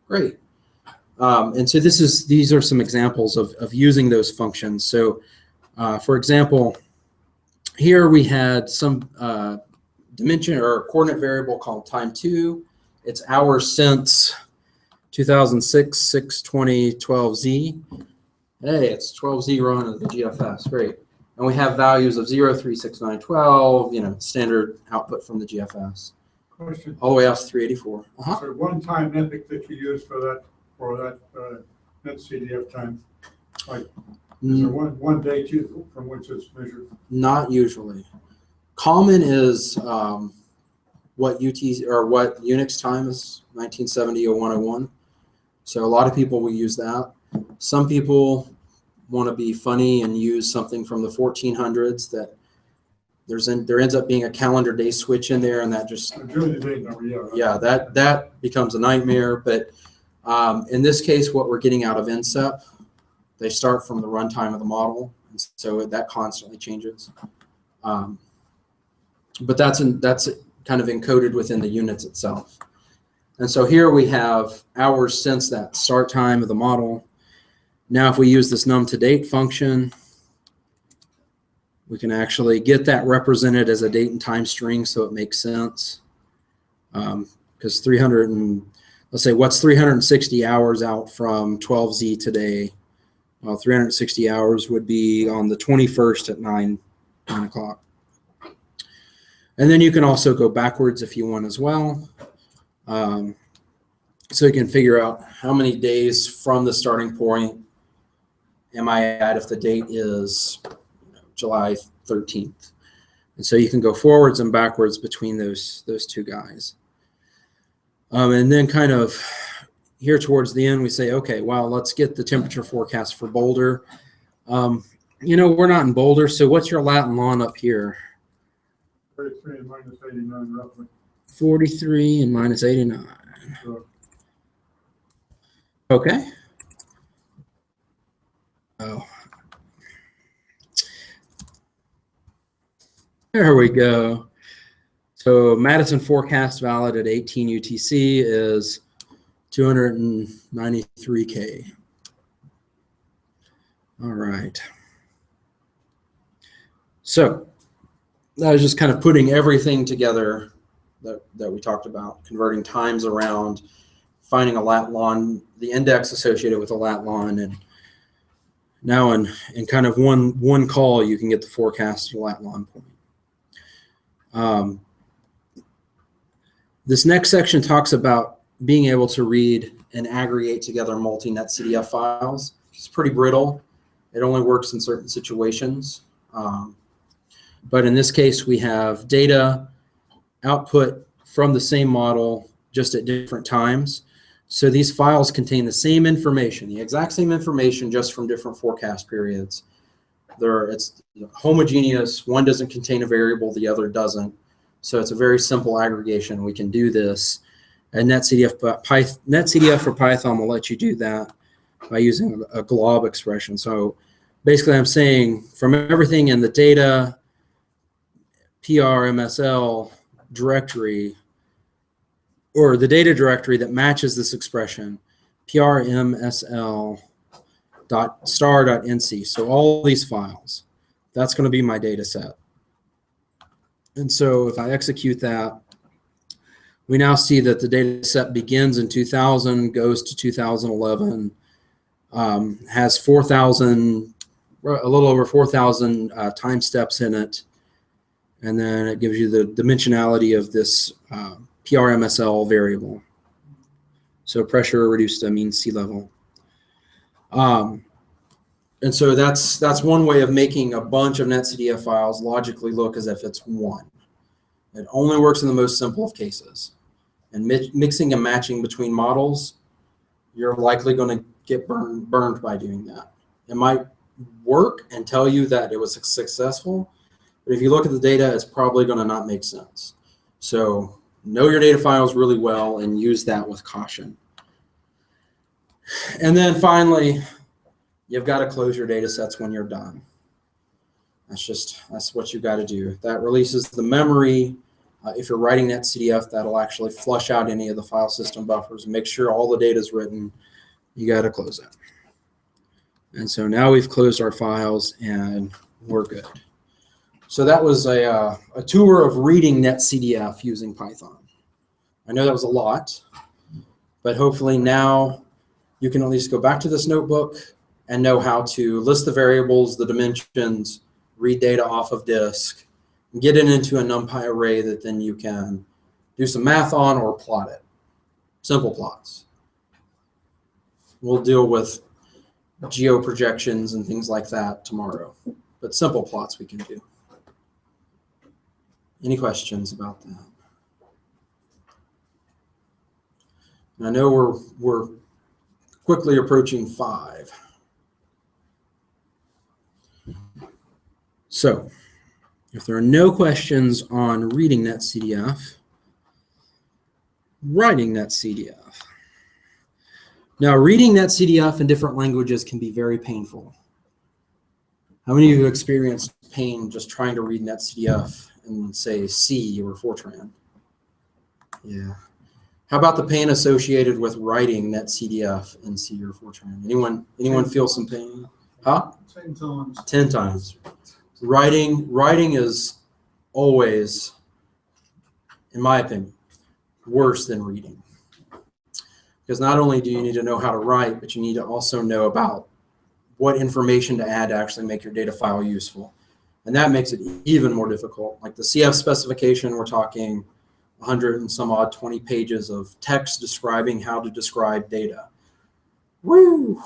Great. And so these are some examples of using those functions. So for example, here we had some dimension or coordinate variable called time2. It's hours since 2006, 6/20, 12Z. Hey, it's 12Z run of the GFS, great. And we have values of 0, 3, 6, 9, 12, you know, standard output from the GFS. Question. All the way out to 384. So one-time epic that you use for that NetCDF time, like, is there one date from which it's measured? Not usually. Common is what Unix time is, 1970-0101. So a lot of people will use that. Some people want to be funny and use something from the 1400s that there ends up being a calendar day switch in there, and that just that becomes a nightmare. But in this case, what we're getting out of NCEP, they start from the runtime of the model, and so that constantly changes. But that's kind of encoded within the units itself. And so here we have hours since that start time of the model. Now, if we use this num to date function, we can actually get that represented as a date and time string, so it makes sense. Because let's say, what's 360 hours out from 12Z today? Well, 360 hours would be on the 21st at 9 o'clock. And then you can also go backwards if you want as well. So you can figure out how many days from the starting point am I at if the date is July 13th. And so you can go forwards and backwards between those two guys. And then kind of here towards the end, we say, okay, well, let's get the temperature forecast for Boulder. You know, we're not in Boulder, so what's your lat and lon up here? 33 and minus 89 roughly. 43 and minus 89. Sure. Okay. Oh. There we go. So Madison forecast valid at 18 UTC is 293K. All right. So that was just kind of putting everything together that we talked about, converting times around, finding a lat lon, the index associated with a lat lon, and now in kind of one call, you can get the forecast lat lon point. This next section talks about being able to read and aggregate together multi-NetCDF files. It's pretty brittle. It only works in certain situations. But in this case, we have data output from the same model, just at different times. So these files contain the same information, the exact same information, just from different forecast periods. It's homogeneous. One doesn't contain a variable, the other doesn't. So it's a very simple aggregation. We can do this. And NetCDF for Python will let you do that by using a glob expression. So basically I'm saying from everything in the data PRMSL directory, or the data directory that matches this expression, prmsl.star.nc. So all these files, that's going to be my data set. And so if I execute that, we now see that the data set begins in 2000, goes to 2011, has 4,000, a little over 4,000 time steps in it. And then it gives you the dimensionality of this PRMSL variable. So pressure reduced to mean sea level. And so that's one way of making a bunch of NetCDF files logically look as if it's one. It only works in the most simple of cases. And mixing and matching between models, you're likely going to get burned by doing that. It might work and tell you that it was successful, but if you look at the data, it's probably going to not make sense. So know your data files really well and use that with caution. And then finally, you've got to close your data sets when you're done. That's what you've got to do. That releases the memory. If you're writing NetCDF, that'll actually flush out any of the file system buffers and make sure all the data is written. You got to close it. And so now we've closed our files and we're good. So that was a tour of reading NetCDF using Python. I know that was a lot, but hopefully now you can at least go back to this notebook and know how to list the variables, the dimensions, read data off of disk, and get it into a NumPy array that then you can do some math on or plot it. Simple plots. We'll deal with geo projections and things like that tomorrow, but simple plots we can do. Any questions about that? And I know we're quickly approaching 5. So if there are no questions on reading NetCDF, writing NetCDF. Now, reading NetCDF in different languages can be very painful. How many of you have experienced pain just trying to read NetCDF in, say, C or Fortran? Yeah. How about the pain associated with writing NetCDF in C or Fortran? Anyone feel some pain? Huh? 10 times. 10 times. Writing is always, in my opinion, worse than reading. Because not only do you need to know how to write, but you need to also know about what information to add to actually make your data file useful. And that makes it even more difficult. Like the CF specification, we're talking 100 and some odd 20 pages of text describing how to describe data. Woo!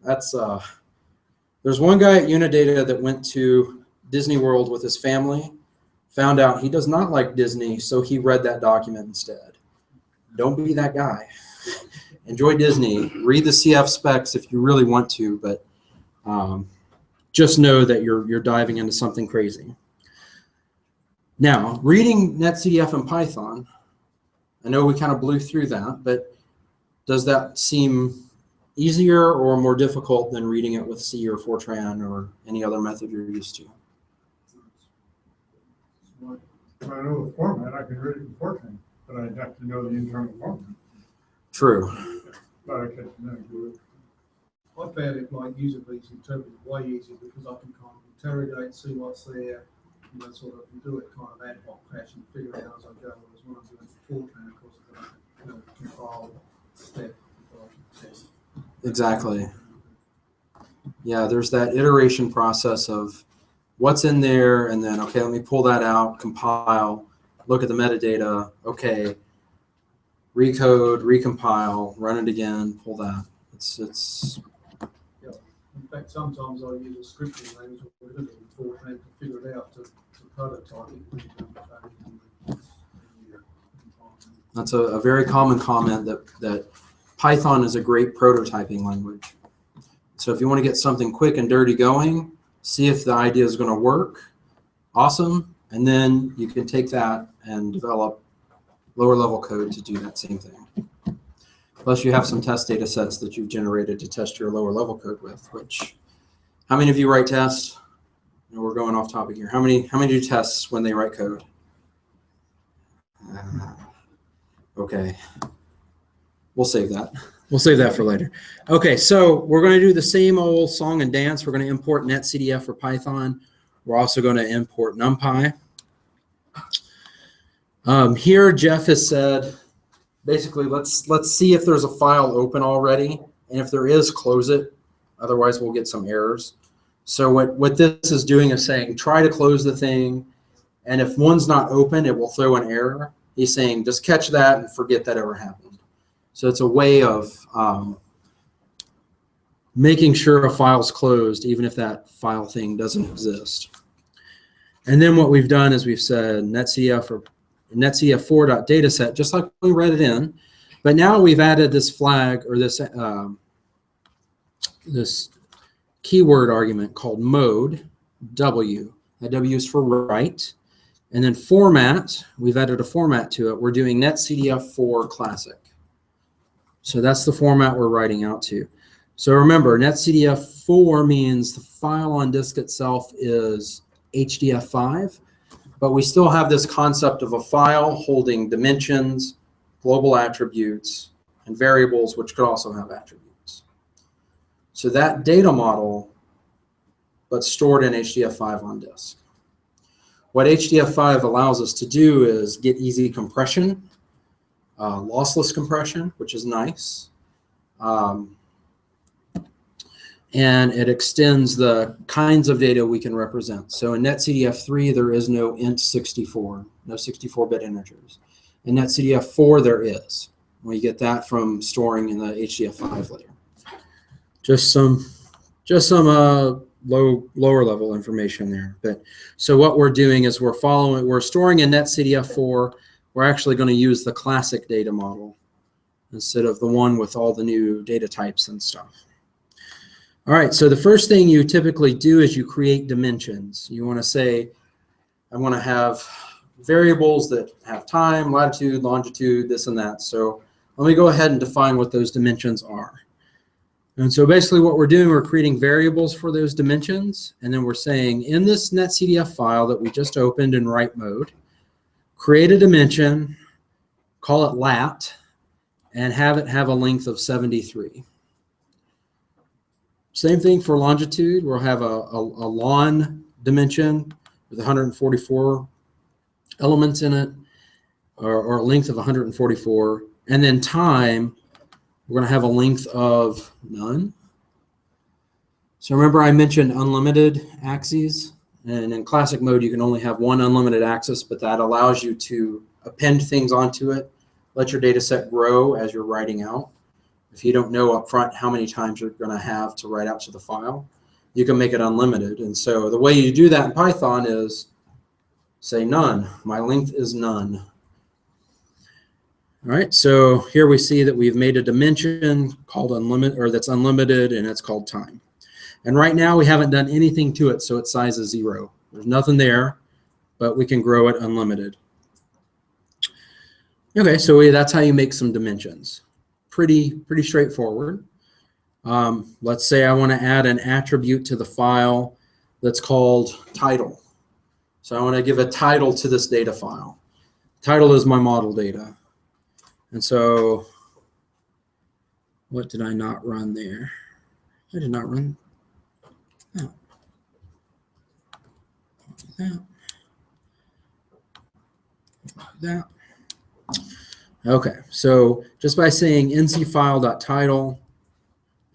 That's there's one guy at Unidata that went to Disney World with his family, found out he does not like Disney, so he read that document instead. Don't be that guy. Enjoy Disney. Read the CF specs if you really want to, but just know that you're diving into something crazy. Now, reading NetCDF in Python, I know we kind of blew through that, but does that seem easier or more difficult than reading it with C or Fortran or any other method you're used to? If I know the format, I can read it in Fortran, but I'd have to know the internal format. True. But I can do it. I found it like user-based interpreted way easier because I can kind of interrogate, see what's there, and that sort of do it kind of ad hoc fashion, figure it out as I go. Whereas when I'm doing Fortran, of course, I've got to compile step before I can test. Exactly. Yeah, there's that iteration process of what's in there, and then, okay, let me pull that out, compile, look at the metadata, okay, recode, recompile, run it again, pull that. It's In fact, sometimes I use a scripting language or a little Fortran to figure it out to prototype it. That's a very common comment that Python is a great prototyping language. So if you want to get something quick and dirty going, see if the idea is going to work. Awesome. And then you can take that and develop lower level code to do that same thing. Plus you have some test data sets that you've generated to test your lower level code with, which, how many of you write tests? You know, we're going off topic here. How many do tests when they write code? Okay. We'll save that. We'll save that for later. Okay, so we're going to do the same old song and dance. We're going to import netcdf for Python. We're also going to import NumPy. Here, Jeff has said, basically, let's see if there's a file open already, and if there is, close it. Otherwise, we'll get some errors. So what this is doing is saying, try to close the thing, and if one's not open, it will throw an error. He's saying, just catch that and forget that ever happened. So it's a way of making sure a file's closed, even if that file thing doesn't exist. And then what we've done is we've said netcdf or netcdf4.dataset, just like we read it in. But now we've added this flag or this this keyword argument called mode W. That W is for write. And then format, we've added a format to it. We're doing netcdf4 classic. So that's the format we're writing out to. So remember, netcdf4 means the file on disk itself is HDF5, but we still have this concept of a file holding dimensions, global attributes, and variables, which could also have attributes. So that data model, but stored in HDF5 on disk. What HDF5 allows us to do is get easy compression, lossless compression, which is nice. And it extends the kinds of data we can represent. So in netcdf3, there is no int64, no 64-bit integers. In netcdf4, there is. We get that from storing in the HDF5 layer. Just some lower level information there. But so what we're doing is we're storing in netcdf4. We're actually going to use the classic data model instead of the one with all the new data types and stuff. All right, so the first thing you typically do is you create dimensions. You want to say, I want to have variables that have time, latitude, longitude, this and that. So let me go ahead and define what those dimensions are. And so basically what we're doing, we're creating variables for those dimensions, and then we're saying in this netcdf file that we just opened in write mode, create a dimension, call it lat, and have it have a length of 73. Same thing for longitude. We'll have a lon dimension with 144 elements in it, or a length of 144. And then time, we're going to have a length of none. So remember I mentioned unlimited axes. And in classic mode, you can only have one unlimited axis, but that allows you to append things onto it, let your data set grow as you're writing out. If you don't know up front how many times you're going to have to write out to the file, you can make it unlimited. And so the way you do that in Python is say none. My length is none. All right, so here we see that we've made a dimension called unlimited, or that's unlimited, and it's called time. And right now we haven't done anything to it, so its size is 0. There's nothing there, but we can grow it unlimited. Okay, so that's how you make some dimensions. Pretty straightforward. Let's say I want to add an attribute to the file that's called title. So I want to give a title to this data file. Title is my model data. And so what did I not run there? I did not run that. Okay, so just by saying ncfile.title,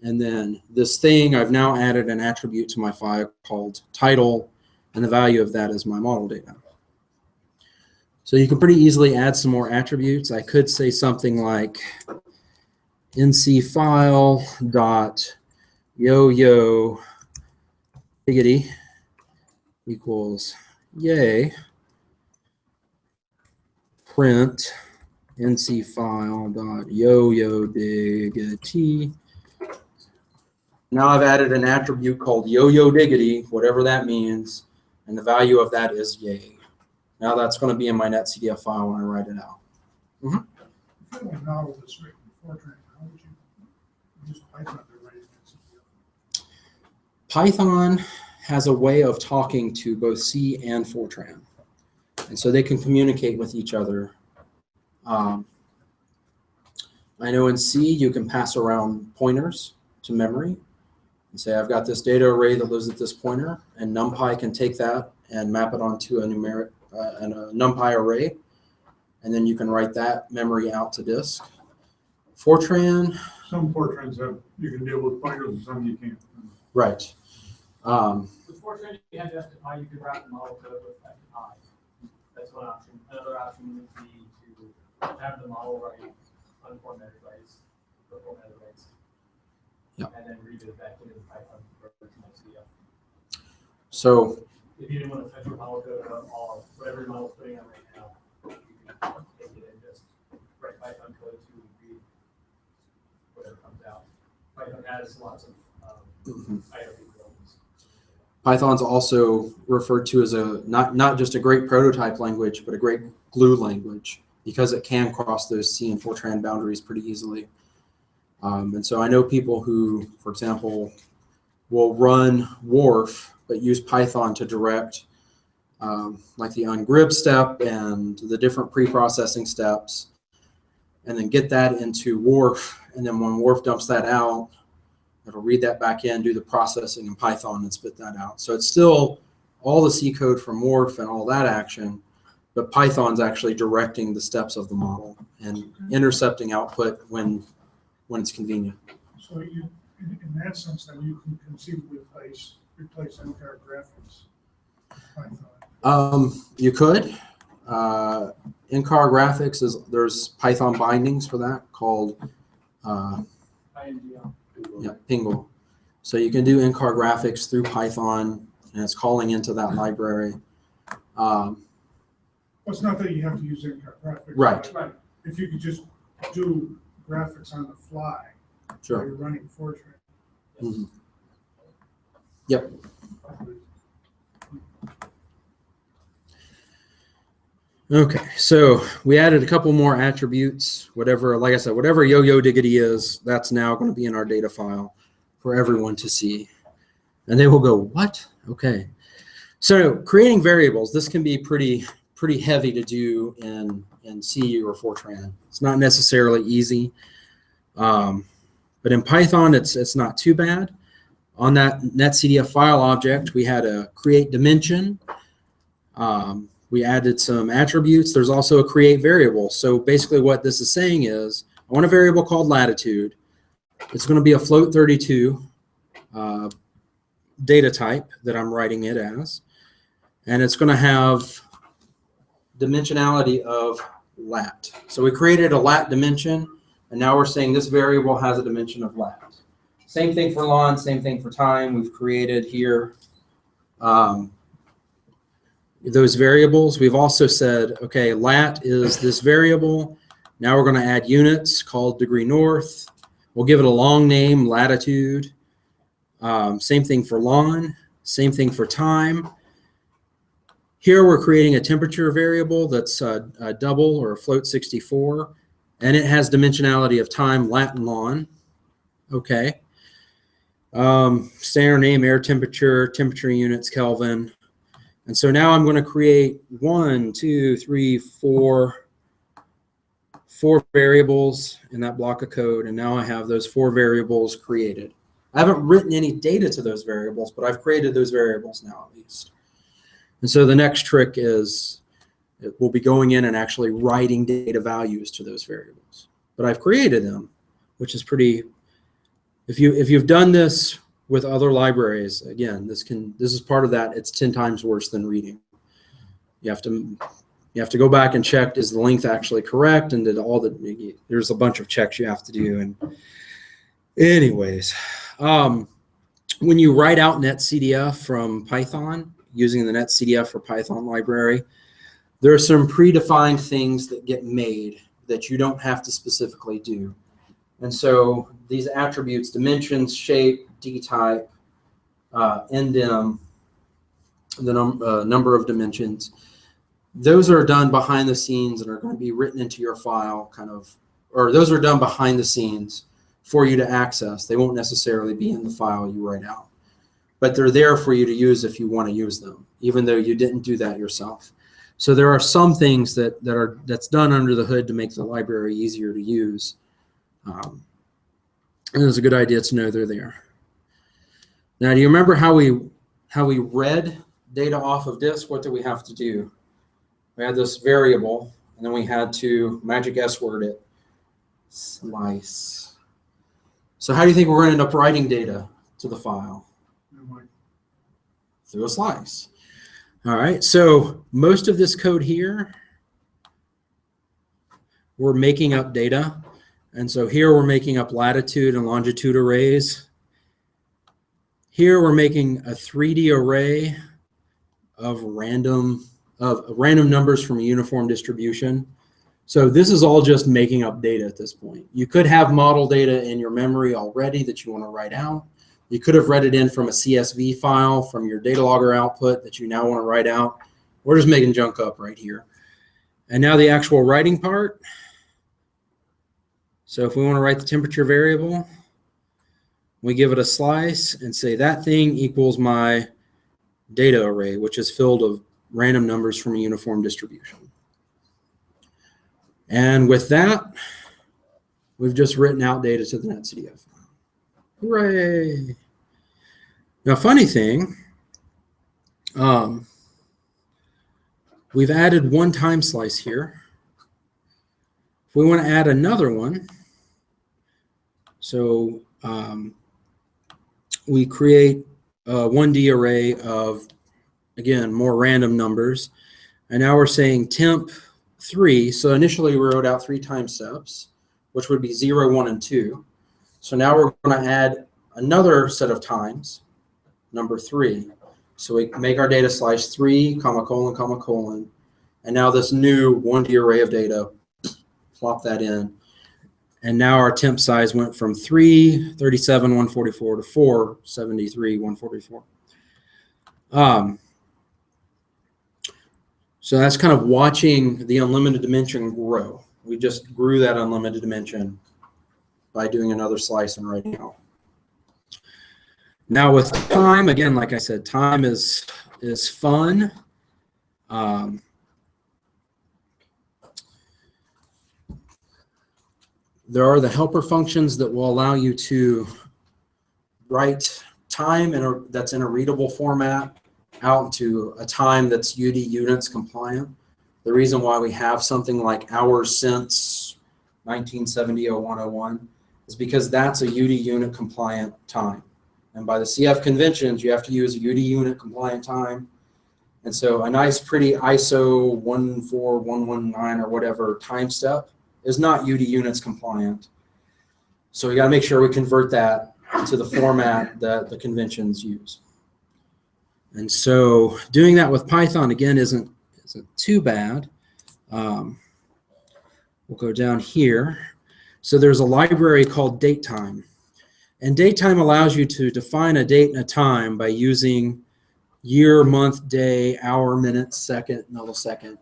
and then this thing, I've now added an attribute to my file called title, and the value of that is my model data. So you can pretty easily add some more attributes. I could say something like ncfile.yo diggity equals yay, print ncfile.yo-diggity. Now I've added an attribute called yo-diggity, whatever that means, and the value of that is yay. Now that's going to be in my netcdf file when I write it out. If you have a novel that's written in Fortran, how would you use Python to write it? Python has a way of talking to both C and Fortran, and so they can communicate with each other. I know in C you can pass around pointers to memory and say I've got this data array that lives at this pointer, and NumPy can take that and map it onto a numeric a NumPy array, and then you can write that memory out to disk. Fortran, Some Fortrans have, you can deal with pointers and some you can't. right. With Fortran, you have FI, you could wrap the model code with FI. That's one option. Another option would be to have the model write unformatted writes, or formatted writes. Yep. And then read it back into the Python version of CF. So If you didn't want to touch your model code at all, whatever your model's putting on right now, you can take it and just write Python code to read whatever comes out. Python has lots of IRB buildings. Python's also referred to as a not just a great prototype language, but a great glue language, because it can cross those C and Fortran boundaries pretty easily. And so I know people who, for example, will run Wharf, but use Python to direct like the ungrib step and the different pre-processing steps, and then get that into Wharf. And then when Wharf dumps that out, it'll read that back in, do the processing in Python, and spit that out. So it's still all the C code from Wharf and all that action, but Python's actually directing the steps of the model and intercepting output when it's convenient. So you, in that sense, then you can conceivably replace entire graphics with Python. You could. In-car graphics there's Python bindings for that called INGL. Pingle. So you can do in-car graphics through Python, and it's calling into that library. Well, it's not that you have to use in-car graphics. Right. Right. If you could just do graphics on the fly, while Sure. you're running Fortran. Mhm. Yep. Okay, so we added a couple more attributes. Whatever, like I said, whatever yo-yo diggity is, that's now going to be in our data file for everyone to see. And they will go, what? Okay. So creating variables, this can be pretty heavy to do in C or Fortran. It's not necessarily easy. But in Python, it's not too bad. On that Netcdf file object, we had a create dimension. We added some attributes. There's also a create variable. So basically what this is saying is, I want a variable called latitude. It's going to be a float 32 data type that I'm writing it as. And it's going to have dimensionality of lat. So we created a lat dimension, and now we're saying this variable has a dimension of lat. Same thing for lon, same thing for time. We've created here those variables. We've also said, okay, lat is this variable. Now we're going to add units called degree north. We'll give it a long name, latitude. Same thing for lon, same thing for time. Here we're creating a temperature variable that's a double or a float 64, and it has dimensionality of time, lat and lon. Okay. Standard name, air temperature, temperature units, Kelvin. And so now I'm going to create 4 variables in that block of code, and now I have those 4 variables created. I haven't written any data to those variables, but I've created those variables now at least. And so the next trick is we'll be going in and actually writing data values to those variables. But I've created them, which is pretty. If you've done this with other libraries, again, this is part of that. It's 10 times worse than reading. You have to go back and check, is the length actually correct, and there's a bunch of checks you have to do. And anyways, when you write out netcdf from Python using the netcdf for Python library, there are some predefined things that get made that you don't have to specifically do. And so these attributes, dimensions, shape, dtype, ndim, the number of dimensions, those are done behind the scenes and are going to be written into your file or those are done behind the scenes for you to access. They won't necessarily be in the file you write out, but they're there for you to use if you want to use them, even though you didn't do that yourself. So there are some things that's done under the hood to make the library easier to use. And it's a good idea to know they're there. Now, do you remember how we read data off of disk? What did we have to do? We had this variable, and then we had to magic S word it, slice. So how do you think we're going to end up writing data to the file? Through a slice. All right, so most of this code here, we're making up data. And so here we're making up latitude and longitude arrays. Here we're making a 3D array of random numbers from a uniform distribution. So this is all just making up data at this point. You could have model data in your memory already that you want to write out. You could have read it in from a CSV file from your data logger output that you now want to write out. We're just making junk up right here. And now the actual writing part. So if we want to write the temperature variable, we give it a slice and say that thing equals my data array, which is filled of random numbers from a uniform distribution. And with that, we've just written out data to the Netcdf file. Hooray! Now, funny thing, we've added one time slice here. If we want to add another one, so we create a 1D array of, again, more random numbers. And now we're saying temp 3. So initially we wrote out 3 time steps, which would be 0, 1, and 2. So now we're going to add another set of times, number 3. So we make our data slice 3, comma, colon, and now this new 1D array of data, plop that in. And now our temp size went from 3, 37, 144 to 4, 73, 144. So that's kind of watching the unlimited dimension grow. We just grew that unlimited dimension by doing another slice and writing out. Now with time, again, like I said, time is fun. There are the helper functions that will allow you to write time that's in a readable format out into a time that's UD units compliant. The reason why we have something like hours since 1970-0101 is because that's a UD unit compliant time. And by the CF conventions, you have to use a UD unit compliant time. And so a nice, pretty ISO 14119 or whatever time step is not UD units compliant. So we got to make sure we convert that to the format that the conventions use. And so doing that with Python, again, isn't too bad. We'll go down here. So there's a library called datetime. And datetime allows you to define a date and a time by using year, month, day, hour, minute, second, millisecond,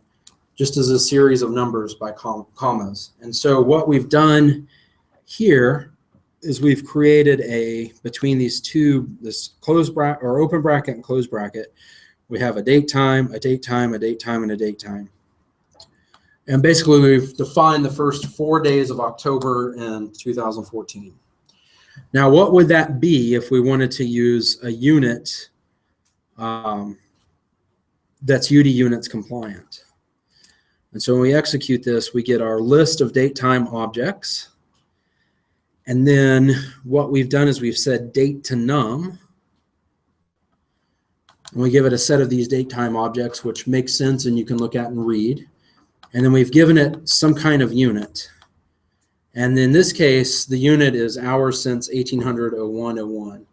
just as a series of numbers by commas. And so what we've done here is we've created between these two, this close bracket or open bracket and close bracket, we have a date time, a date time, a date time, and a date time. And basically we've defined the first 4 days of October in 2014. Now what would that be if we wanted to use a unit that's UD units compliant? And so when we execute this, we get our list of date time objects. And then what we've done is we've said date to num. And we give it a set of these date time objects, which makes sense and you can look at and read. And then we've given it some kind of unit. And in this case, the unit is hours since 1800-01-01.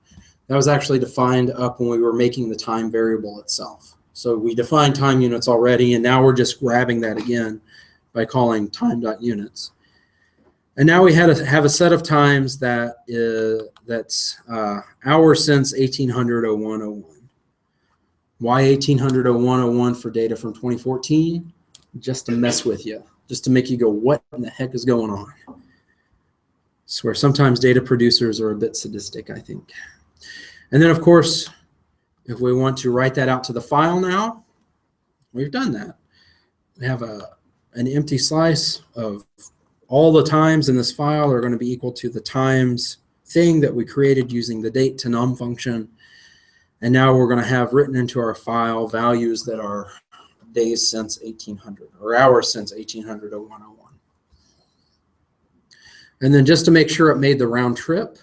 That was actually defined up when we were making the time variable itself. So we defined time units already, and now we're just grabbing that again by calling time.units. And now we have a set of times that's hours since 1800-01-01. Why 1800-0101 for data from 2014? Just to mess with you, just to make you go, what in the heck is going on? I swear sometimes data producers are a bit sadistic, I think. And then, of course, if we want to write that out to the file now, we've done that. We have an empty slice of all the times in this file are going to be equal to the times thing that we created using the date to num function. And now we're going to have written into our file values that are days since 1800 or hours since 1800-0101. And then just to make sure it made the round trip,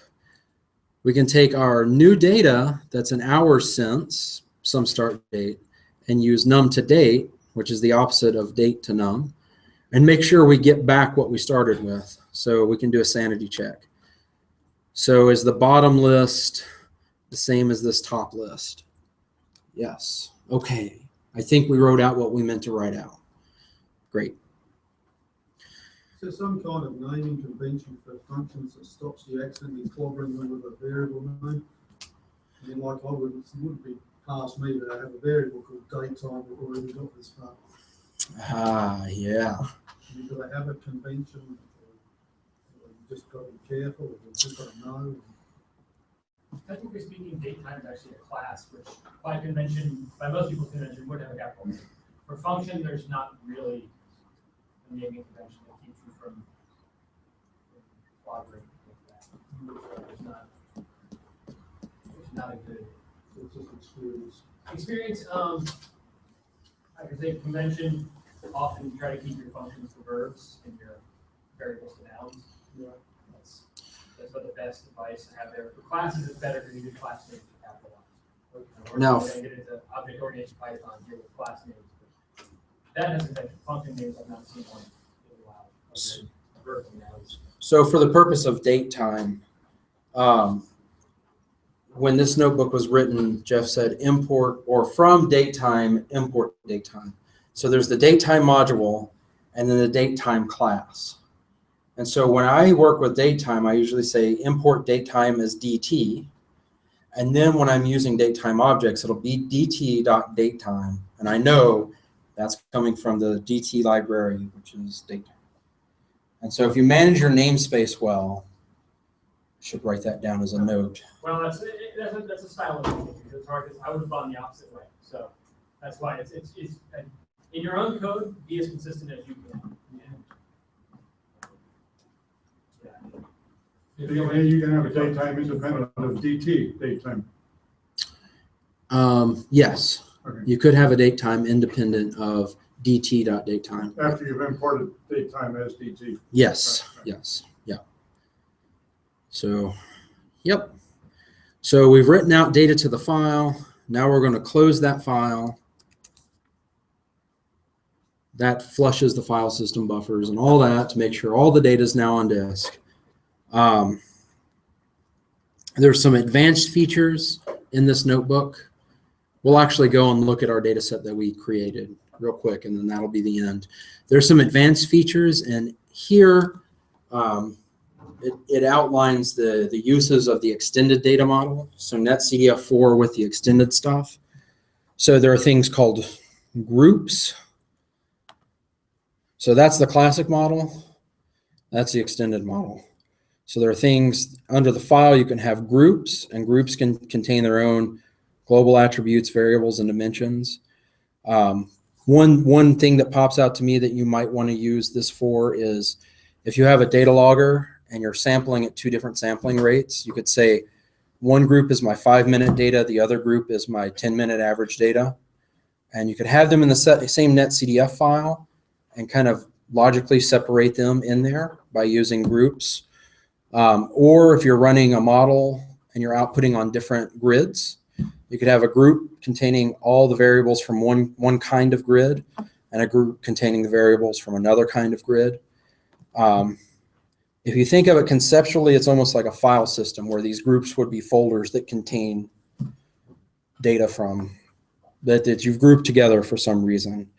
we can take our new data that's an hour since some start date and use num to date, which is the opposite of date to num, and make sure we get back what we started with. So we can do a sanity check. So is the bottom list the same as this top list? Yes. Okay. I think we wrote out what we meant to write out. Great. So some kind of naming convention for functions that stops you accidentally clobbering them with a variable name. I mean, like it wouldn't be past me that I have a variable called datetime before I even got this far. Ah, yeah. Do I have a convention? Or you just got to be careful, or you just got to know. Technically speaking, datetime is actually a class, which by convention, by most people's convention, would have a capital name. For function, there's not really a naming convention that keeps you from clobbering with that. It's not a good It's just experience. experience. I can say convention, often try to keep your functions to verbs and your variables to nouns. Yeah. That's what the best advice to have there. For classes, it's better because you do class names to capitalize. Now, We're gonna get into object-oriented Python here with class names. That has been function names. I've not seen one in a while. Okay. Verbs and nouns. So for the purpose of date time, when this notebook was written, Jeff said import or from datetime, import datetime. So there's the datetime module and then the datetime class. And so when I work with datetime, I usually say import datetime as DT. And then when I'm using datetime objects, it'll be dt.datetime. And I know that's coming from the DT library, which is datetime. And so if you manage your namespace well, you should write that down as a note. Well, that's a style of thinking. It's hard because I would have gone the opposite way. So that's why it's in your own code, be as consistent as you can. You can have a datetime independent of DT datetime. Yes, Okay. you could have a datetime independent of dt.datetime. After you've imported datetime as DT. Yes, yes, yeah. So, yep. So we've written out data to the file. Now we're going to close that file. That flushes the file system buffers and all that to make sure all the data is now on disk. There's some advanced features in this notebook. We'll actually go and look at our data set that we created real quick, and then that'll be the end. There's some advanced features, and here it outlines the uses of the extended data model. So Netcdf 4 with the extended stuff. So there are things called groups. So that's the classic model. That's the extended model. So there are things under the file you can have groups, and groups can contain their own global attributes, variables, and dimensions. One thing that pops out to me that you might want to use this for is if you have a data logger and you're sampling at two different sampling rates, you could say one group is my 5-minute data, the other group is my 10-minute average data. And you could have them in the same Netcdf file and kind of logically separate them in there by using groups. Or if you're running a model and you're outputting on different grids, you could have a group containing all the variables from one kind of grid and a group containing the variables from another kind of grid. If you think of it conceptually, it's almost like a file system where these groups would be folders that contain data from that you've grouped together for some reason.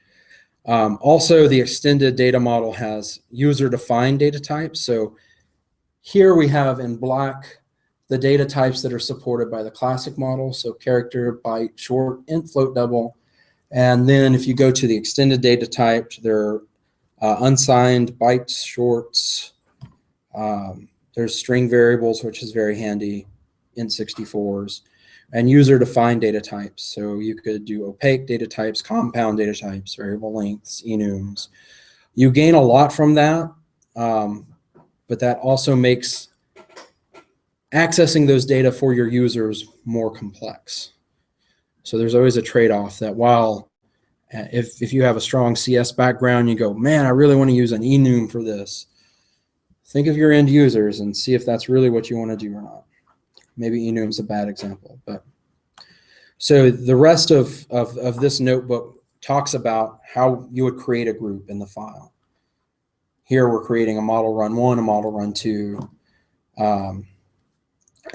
Also, the extended data model has user-defined data types. So here we have in black the data types that are supported by the classic model, so character, byte, short, int, float, double. And then if you go to the extended data types, there are unsigned, bytes, shorts. There's string variables, which is very handy, int64s, and user-defined data types. So you could do opaque data types, compound data types, variable lengths, enums. You gain a lot from that, but that also makes accessing those data for your users more complex. So there's always a trade-off that while if you have a strong CS background, you go, man, I really want to use an enum for this. Think of your end users and see if that's really what you want to do or not. Maybe enum's a bad example, but so the rest of this notebook talks about how you would create a group in the file. Here we're creating a model run 1, a model run 2,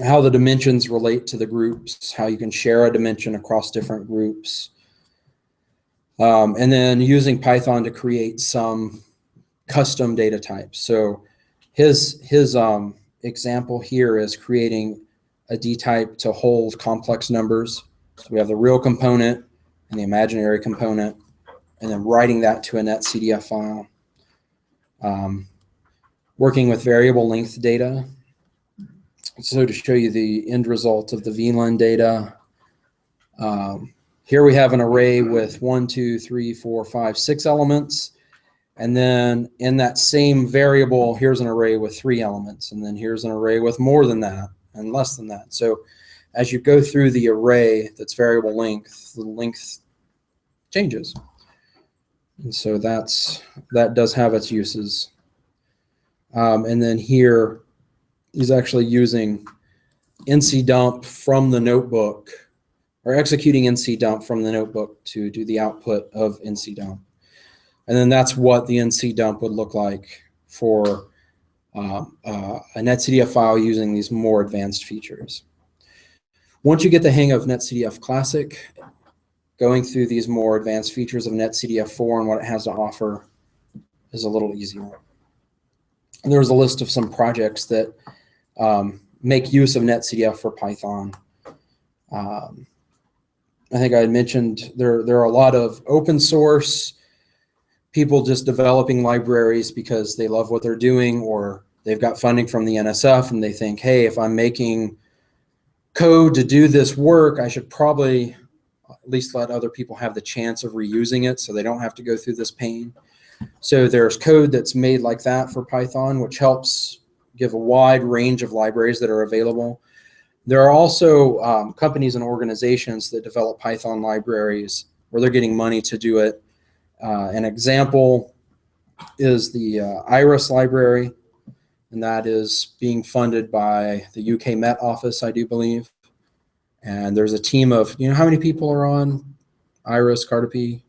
how the dimensions relate to the groups, how you can share a dimension across different groups, and then using Python to create some custom data types. So his example here is creating a D type to hold complex numbers. So we have the real component and the imaginary component, and then writing that to a Net Cdf file. Working with variable length data. So to show you the end result of the VLAN data, here we have an array with 1, 2, 3, 4, 5, 6 elements. And then in that same variable, here's an array with 3 elements. And then here's an array with more than that and less than that. So as you go through the array that's variable length, the length changes. And so that does have its uses. And then here he's actually using NCDump from the notebook, or executing NCDump from the notebook to do the output of NCDump. And then that's what the NCDump would look like for a NetCDF file using these more advanced features. Once you get the hang of NetCDF Classic, going through these more advanced features of NetCDF4 and what it has to offer is a little easier. And there's a list of some projects that make use of NetCDF for Python. I think I had mentioned there are a lot of open source people just developing libraries because they love what they're doing, or they've got funding from the NSF and they think, hey, if I'm making code to do this work, I should probably at least let other people have the chance of reusing it so they don't have to go through this pain. So there's code that's made like that for Python, which helps give a wide range of libraries that are available. There are also companies and organizations that develop Python libraries where they're getting money to do it. An example is the Iris library, and that is being funded by the UK Met Office, I do believe. And there's a team of, you know how many people are on Iris, Cartopy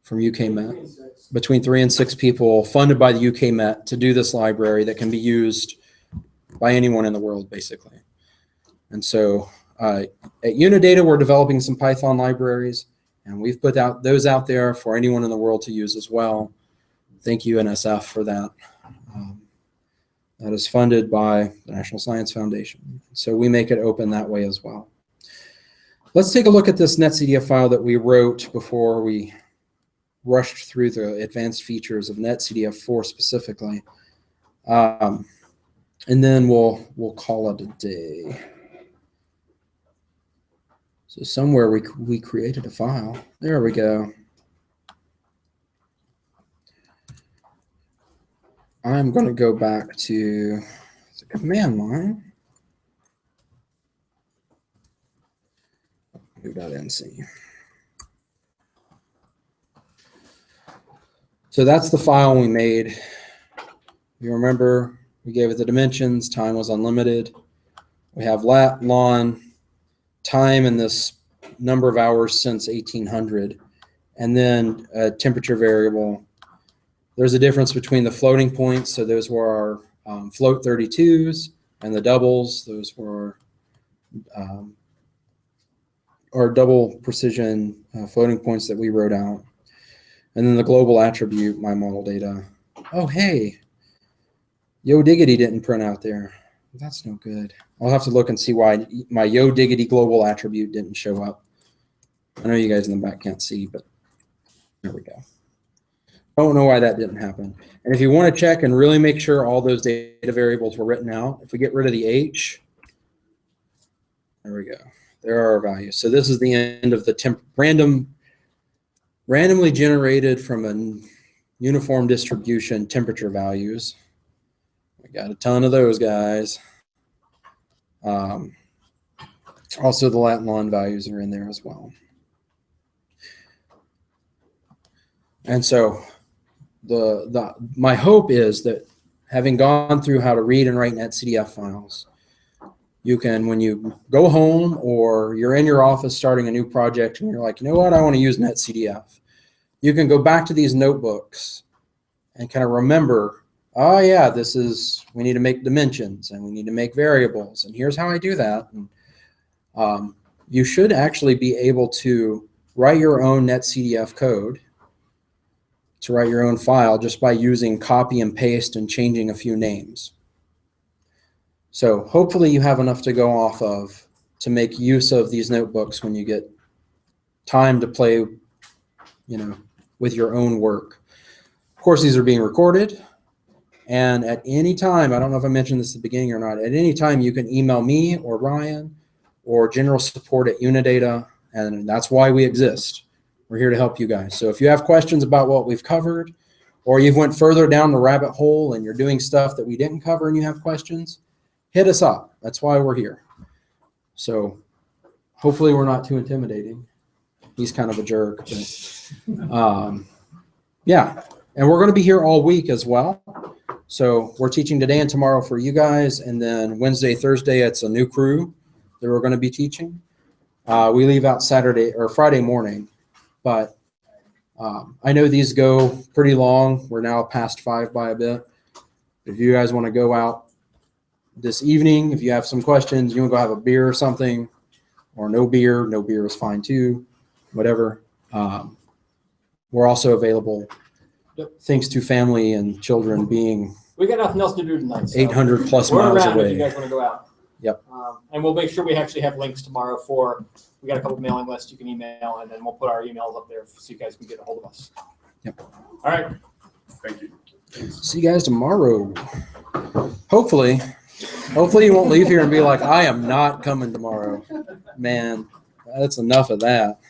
from UK Met? Between 3 and 6 people funded by the UK Met to do this library that can be used by anyone in the world, basically. And so at Unidata, we're developing some Python libraries, and we've put those out there for anyone in the world to use as well. Thank you, NSF, for that. That is funded by the National Science Foundation. So we make it open that way as well. Let's take a look at this NetCDF file that we wrote before we rushed through the advanced features of NetCDF4 specifically. And then we'll call it a day. So somewhere we created a file. There we go. I'm going to go back to the command line. U.NC. So that's the file we made. You remember we gave it the dimensions. Time was unlimited. We have lat, lon, time, and this number of hours since 1800, and then a temperature variable. There's a difference between the floating points. So those were our float 32s, and the doubles. Those were our double precision floating points that we wrote out. And then the global attribute, my model data. Oh, hey, yo diggity didn't print out there. That's no good. I'll have to look and see why my yo diggity global attribute didn't show up. I know you guys in the back can't see, but there we go. Don't know why that didn't happen. And if you want to check and really make sure all those data variables were written out, if we get rid of the H, there we go. There are our values. So this is the end of the randomly generated from a uniform distribution temperature values. We got a ton of those guys. Also, the lat and lon values are in there as well. And so my hope is that having gone through how to read and write Netcdf files, you can, when you go home or you're in your office starting a new project and you're like, you know what, I want to use Netcdf, you can go back to these notebooks and kind of remember, oh yeah, we need to make dimensions and we need to make variables and here's how I do that. And you should actually be able to write your own Netcdf code, to write your own file just by using copy and paste and changing a few names. So hopefully you have enough to go off of to make use of these notebooks when you get time to play, with your own work. Of course, these are being recorded. And at any time, I don't know if I mentioned this at the beginning or not, at any time you can email me or Ryan or general support at Unidata, and that's why we exist. We're here to help you guys. So if you have questions about what we've covered, or you've went further down the rabbit hole and you're doing stuff that we didn't cover and you have questions, hit us up. That's why we're here. So hopefully we're not too intimidating. He's kind of a jerk, but yeah. And we're going to be here all week as well. So we're teaching today and tomorrow for you guys, and then Wednesday, Thursday, it's a new crew that we're going to be teaching. We leave out Saturday or Friday morning. But I know these go pretty long. We're now past 5 by a bit. If you guys want to go out this evening, if you have some questions, you want to go have a beer or something, or no beer is fine too, whatever. We're also available thanks to family and children being We got nothing else to do tonight. So 800 plus we're miles around if you away. guys want to go out. Yep. And we'll make sure we actually have links tomorrow we got a couple mailing lists you can email, and then we'll put our emails up there so you guys can get a hold of us. Yep. All right. Thank you. See you guys tomorrow. Hopefully you won't leave here and be like, I am not coming tomorrow. Man, that's enough of that.